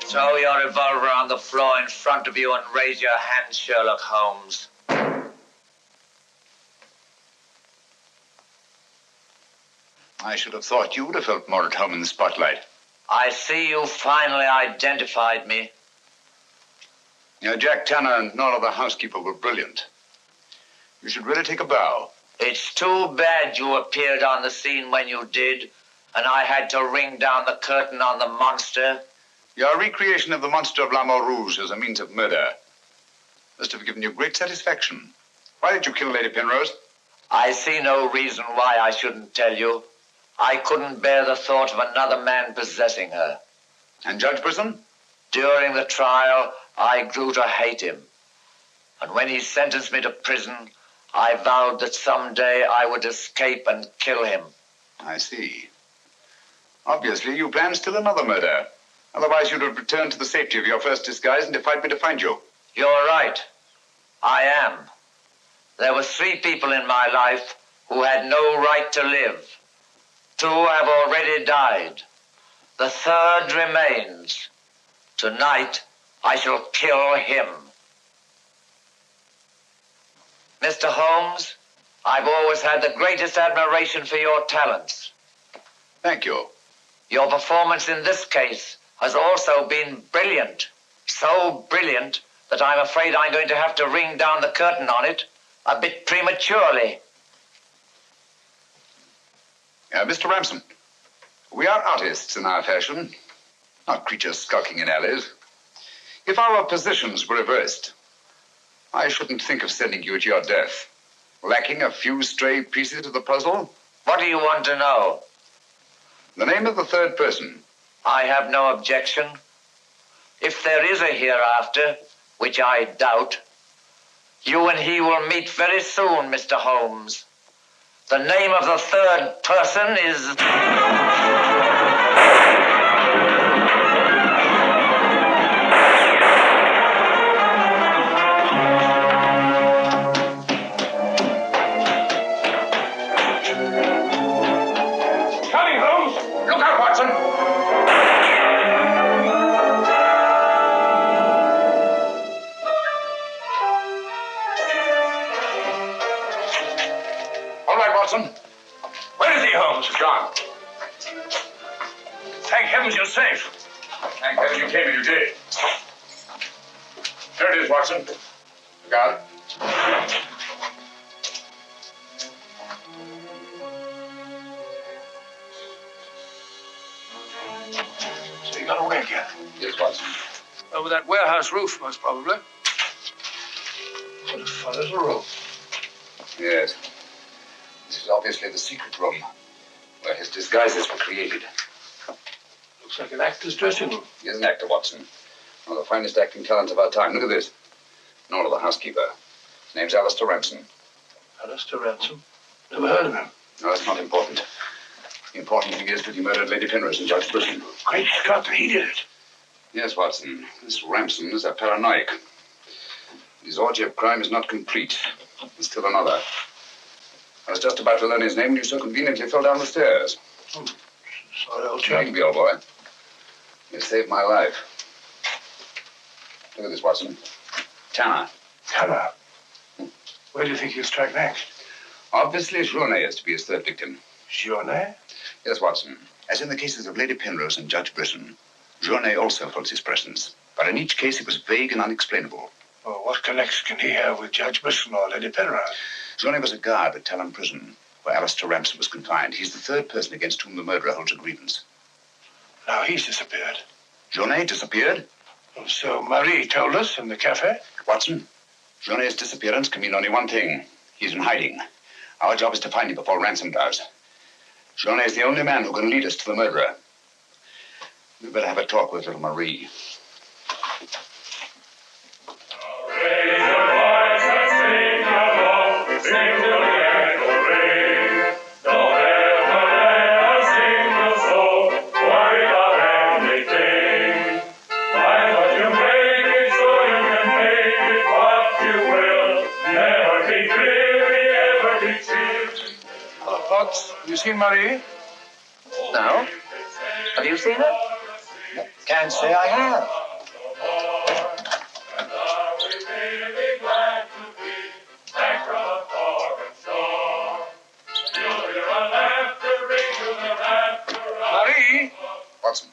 Throw your revolver on the floor in front of you and raise your hand, Sherlock Holmes. I should have thought you would have felt more at home in the spotlight. I see you finally identified me. Jack Tanner and Nora the housekeeper were brilliant. You should really take a bow. It's too bad you appeared on the scene when you did, and I had to ring down the curtain on the monster. Your recreation of the monster of La Mort Rouge as a means of murder must have given you great satisfaction. Why did you kill Lady Penrose? I see no reason why I shouldn't tell you. I couldn't bear the thought of another man possessing her. And Judge Brisson? During the trial, I grew to hate him. And when he sentenced me to prison, I vowed that someday I would escape and kill him. I see. Obviously, you planned still another murder. Otherwise, you'd have returned to the safety of your first disguise and defied me to find you. You're right. I am. There were 3 people in my life who had no right to live. 2 have already died. The 3rd remains. Tonight, I shall kill him. Mr. Holmes, I've always had the greatest admiration for your talents. Thank you. Your performance in this case has also been brilliant. So brilliant that I'm afraid I'm going to have to ring down the curtain on it a bit prematurely. Mr. Ramson, we are artists in our fashion, not creatures skulking in alleys. If our positions were reversed, I shouldn't think of sending you to your death. Lacking a few stray pieces of the puzzle? What do you want to know? The name of the 3rd person. I have no objection. If there is a hereafter, which I doubt, you and he will meet very soon, Mr. Holmes. The name of the 3rd person is... Coming, Holmes! Look out, Watson! All right, Watson. Where is he, Holmes? Gone. Thank heavens you're safe. Thank heaven you came and you did. this, Watson. Got it. So you got away again? Yes, Watson. Over that warehouse roof, most probably. What a fun little room. Yes. This is obviously the secret room where his disguises were created. Looks like an actor's dressing room. He is an actor, Watson. One of the finest acting talents of our time. Look at this. Nor the housekeeper. His name's Alistair Ransom. Alistair Ransom? Never heard of him. No, that's not important. The important thing is that he murdered Lady Penrose and Judge Brisson. Great Scott, he did it. Yes, Watson. This Ransom is a paranoiac. His orgy of crime is not complete. There's still another. I was just about to learn his name when you so conveniently fell down the stairs. Sorry, old chap. Needn't be, old boy. You saved my life. Look at this, Watson. Tanner. Tanner? Where do you think he'll strike next? Obviously, Journey is to be his third victim. Journey? Yes, Watson. As in the cases of Lady Penrose and Judge Brisson, Journey also felt his presence. But in each case, it was vague and unexplainable. Oh, what connection can he have with Judge Brisson or Lady Penrose? Journey was a guard at Talon Prison, where Alistair Ransom was confined. He's the third person against whom the murderer holds a grievance. Now he's disappeared. Journey disappeared? And so Marie told us in the cafe? Watson, Journey's disappearance can mean only one thing. He's in hiding. Our job is to find him before Ransom does. Journey is the only man who can lead us to the murderer. We'd better have a talk with little Marie. Have you seen Marie? No. Have you seen her? Can't say I have. Marie? Watson.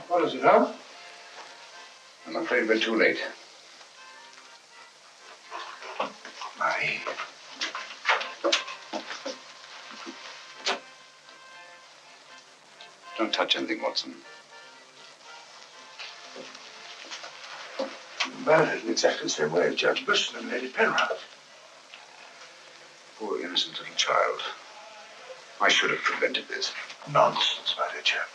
What is it, huh? I'm afraid we're too late. Marie. Don't touch anything, Watson. Murdered in exactly the same way as Judge Brisson and Lady Penrose. Poor innocent little child. I should have prevented this. Nonsense, my dear chap.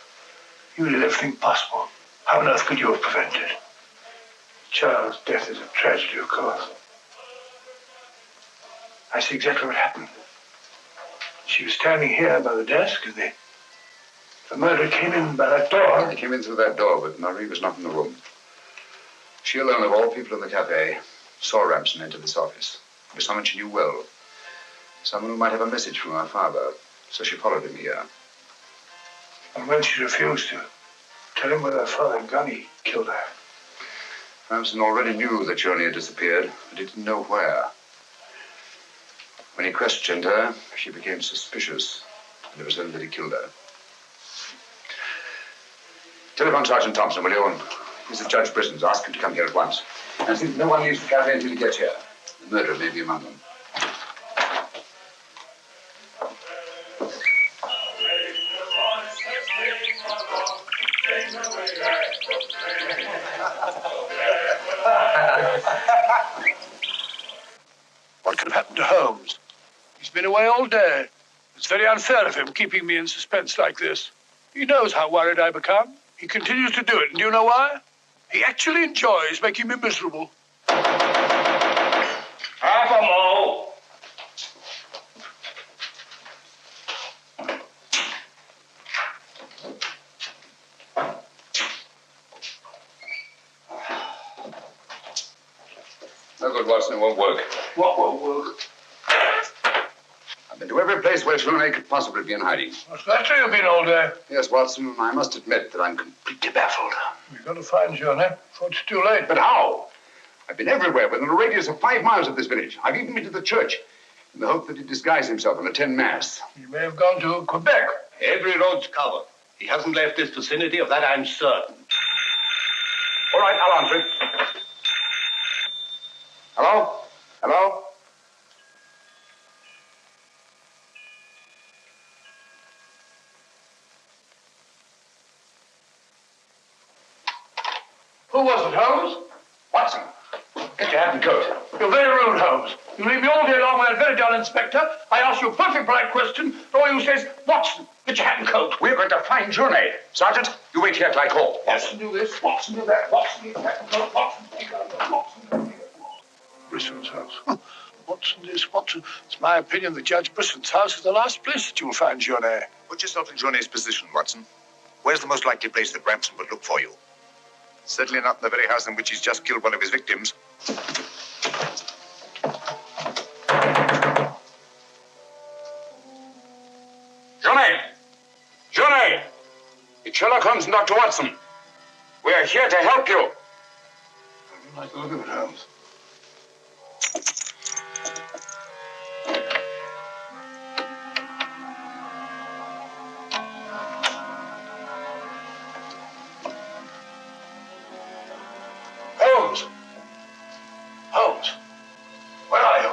You did everything possible. How on earth could you have prevented it? The child's death is a tragedy, of course. I see exactly what happened. She was standing here by the desk, and the murderer came in by that door. He came in through that door, but Marie was not in the room. She alone, of all people in the cafe, saw Ransom enter this office. It was someone she knew well. Someone who might have a message from her father. So she followed him here. And when she refused to tell him where her father had gone, he killed her. Ransom already knew that Journey had disappeared, but he didn't know where. When he questioned her, she became suspicious, and it was then that he killed her. Telephone Sergeant Thompson, will you? And this is Judge Brisson's. Ask him to come here at once. And see that no one leaves the cafe until he gets here. The murderer may be among them. What could have happened to Holmes? He's been away all day. It's very unfair of him keeping me in suspense like this. He knows how worried I become. He continues to do it, and do you know why? He actually enjoys making me miserable. Half a mo. No good, Watson. It won't work. What won't work? I've been to every place where Journey could possibly be in hiding. What's that you've been all day? Yes, Watson, I must admit that I'm completely baffled. We've got to find Journey before it's too late. But how? I've been everywhere within a radius of 5 miles of this village. I've even been to the church. in the hope that he'd disguise himself and attend mass. He may have gone to Quebec. Every road's covered. He hasn't left this vicinity, of that I'm certain. All right, I'll answer it. Hello? Hello? Who was it, Holmes? Watson, get your hat and coat. You're very rude, Holmes. You leave me all day long with that very dull inspector. I ask you a perfect polite question, and all you say is, Watson, get your hat and coat. We're going to find Journey. Sergeant, you wait here till I call. Watson, do this. Watson, do that. Watson, get your hat and coat. Watson, take it out. Watson, Brisson's house. Watson, this, Watson. It's my opinion that Judge Brisson's house is the last place that you'll find Journey. Put yourself in Journey's position, Watson. Where's the most likely place that Ramson would look for you? Certainly not in the very house in which he's just killed one of his victims. Journey! Journey! It's Sherlock Holmes and Dr. Watson. We are here to help you. I don't like the look of it, Holmes. Holmes! Holmes! Where are you?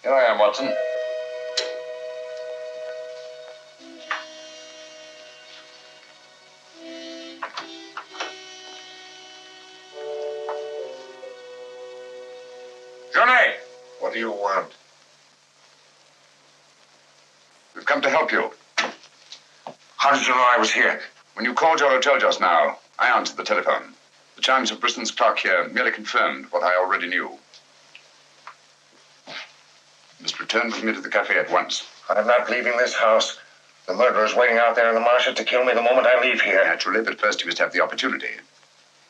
Here I am, Watson. Johnny! What do you want? We've come to help you. How did you know I was here? When you called your hotel just now, I answered the telephone. The chimes of Brisson's clock here merely confirmed what I already knew. You must return with me to the cafe at once. I'm not leaving this house. The murderer's waiting out there in the marshes to kill me the moment I leave here. Naturally, but first you must have the opportunity.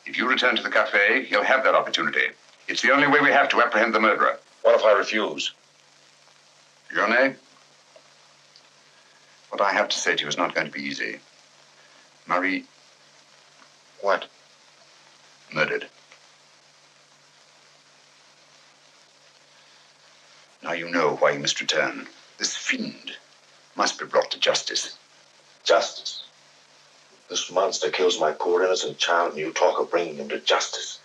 If you return to the cafe, he'll have that opportunity. It's the only way we have to apprehend the murderer. What if I refuse? Journey, what I have to say to you is not going to be easy. Marie... What? Murdered. Now you know why you must return. This fiend must be brought to justice. Justice? This monster kills my poor innocent child, and you talk of bringing him to justice.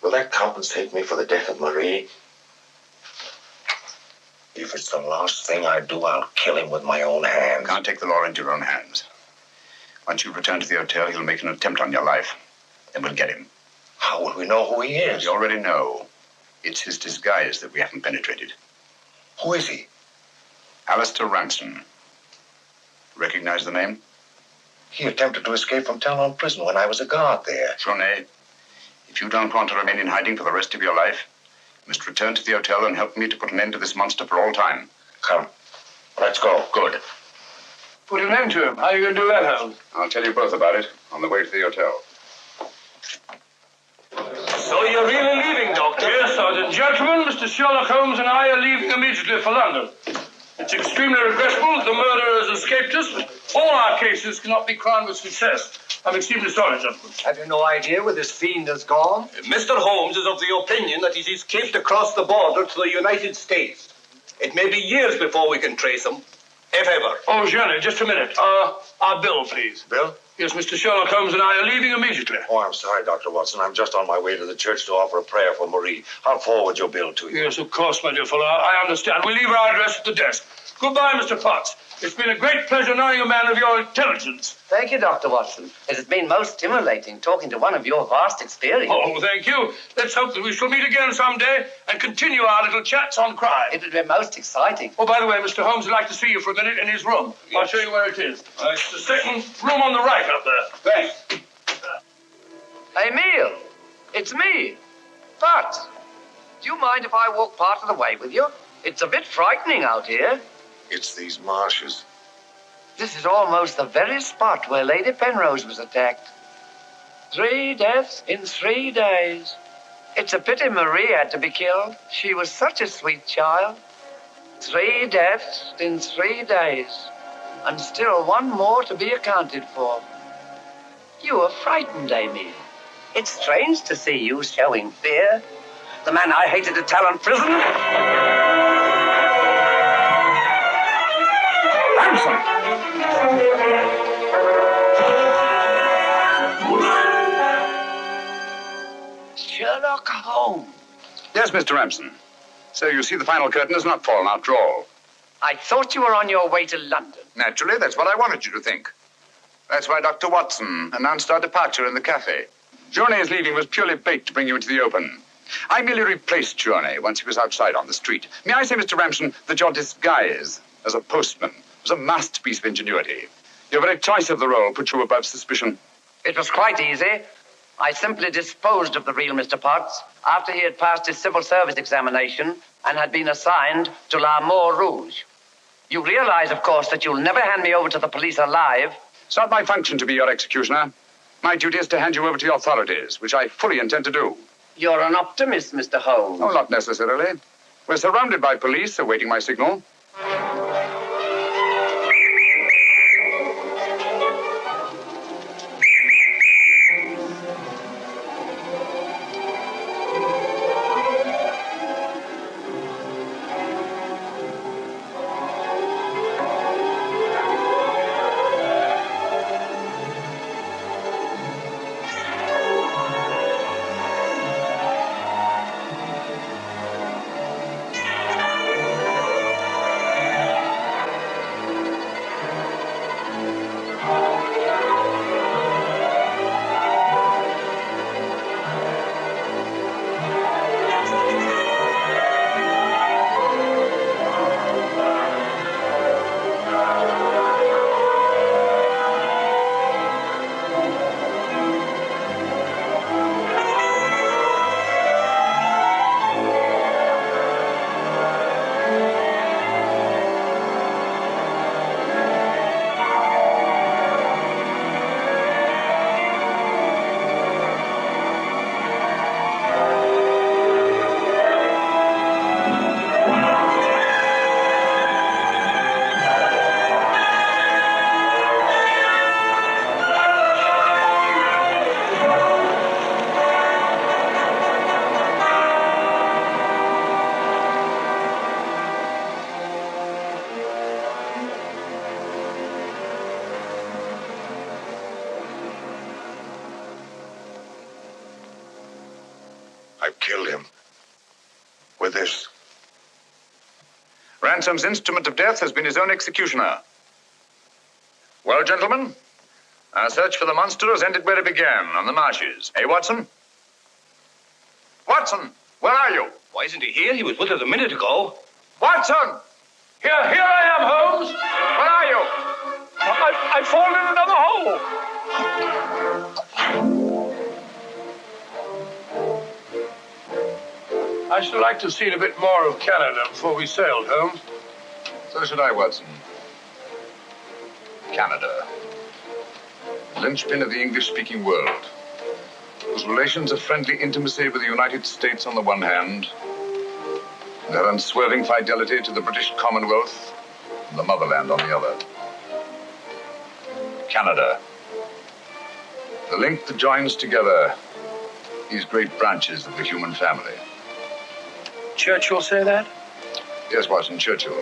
Will that compensate me for the death of Marie? If it's the last thing I do, I'll kill him with my own hands. You can't take the law into your own hands. Once you return to the hotel, he'll make an attempt on your life. Then we'll get him. How will we know who he is? We already know. It's his disguise that we haven't penetrated. Who is he? Alistair Ramson. Recognize the name? He attempted to escape from Talon Prison when I was a guard there. Journey, if you don't want to remain in hiding for the rest of your life, you must return to the hotel and help me to put an end to this monster for all time. Come. Let's go. Good. Put an end to him. How are you going to do that, Holmes? I'll tell you both about it on the way to the hotel. So you're really leaving, Doctor? Yes, Sergeant. Gentlemen, Mr. Sherlock Holmes and I are leaving immediately for London. It's extremely regrettable that the murderer has escaped us, but all our cases cannot be crowned with success. I'm extremely sorry, gentlemen. Have you no idea where this fiend has gone? Mr. Holmes is of the opinion that he's escaped across the border to the United States. It may be years before we can trace him, if ever. Oh, Jenny, just a minute. Our bill, please. Bill? Yes, Mr. Sherlock Holmes and I are leaving immediately. Oh, I'm sorry, Dr. Watson. I'm just on my way to the church to offer a prayer for Marie. I'll forward your bill to you. Yes, of course, my dear fellow. I understand. We leave our address at the desk. Goodbye, Mr. Potts. It's been a great pleasure knowing a man of your intelligence. Thank you, Dr. Watson. It has been most stimulating talking to one of your vast experience. Oh, thank you. Let's hope that we shall meet again someday and continue our little chats on crime. It would be most exciting. Oh, by the way, Mr. Holmes would like to see you for a minute in his room. Yes. I'll show you where it is. It's the second room on the right up there. Thanks. Emile, it's me. But, do you mind if I walk part of the way with you? It's a bit frightening out here. It's these marshes. This is almost the very spot where Lady Penrose was attacked. 3 deaths in 3 days. It's a pity Marie had to be killed. She was such a sweet child. 3 deaths in 3 days. And still one more to be accounted for. You were frightened, Amy. It's strange to see you showing fear. The man I hated at Talon Prison. Sherlock Holmes. Yes, Mr. Ramson. So you see the final curtain has not fallen after all. I thought you were on your way to London. Naturally, that's what I wanted you to think. That's why Dr. Watson announced our departure in the cafe. Journey's leaving was purely bait to bring you into the open. I merely replaced Journey once he was outside on the street. May I say, Mr. Ramson, that your disguise as a postman was a masterpiece of ingenuity. Your very choice of the role put you above suspicion. It was quite easy. I simply disposed of the real Mr. Potts after he had passed his civil service examination and had been assigned to La Moor Rouge. You realize, of course, that you'll never hand me over to the police alive. It's not my function to be your executioner. My duty is to hand you over to the authorities, which I fully intend to do. You're an optimist, Mr. Holmes. Oh, not necessarily. We're surrounded by police awaiting my signal. I've killed him. With this. Ransom's instrument of death has been his own executioner. Well, gentlemen, our search for the monster has ended where it began, on the marshes. Eh, Watson? Watson, where are you? Why isn't he here? He was with us a minute ago. Watson! Here I am, Holmes. Where are you? I've fallen in another hole. I should like to have seen a bit more of Canada before we sailed, Holmes. So should I, Watson. Canada. Linchpin of the English-speaking world, whose relations of friendly intimacy with the United States on the one hand, and their unswerving fidelity to the British Commonwealth and the motherland on the other. Canada. The link that joins together these great branches of the human family. Churchill say that? Yes, Watson, Churchill.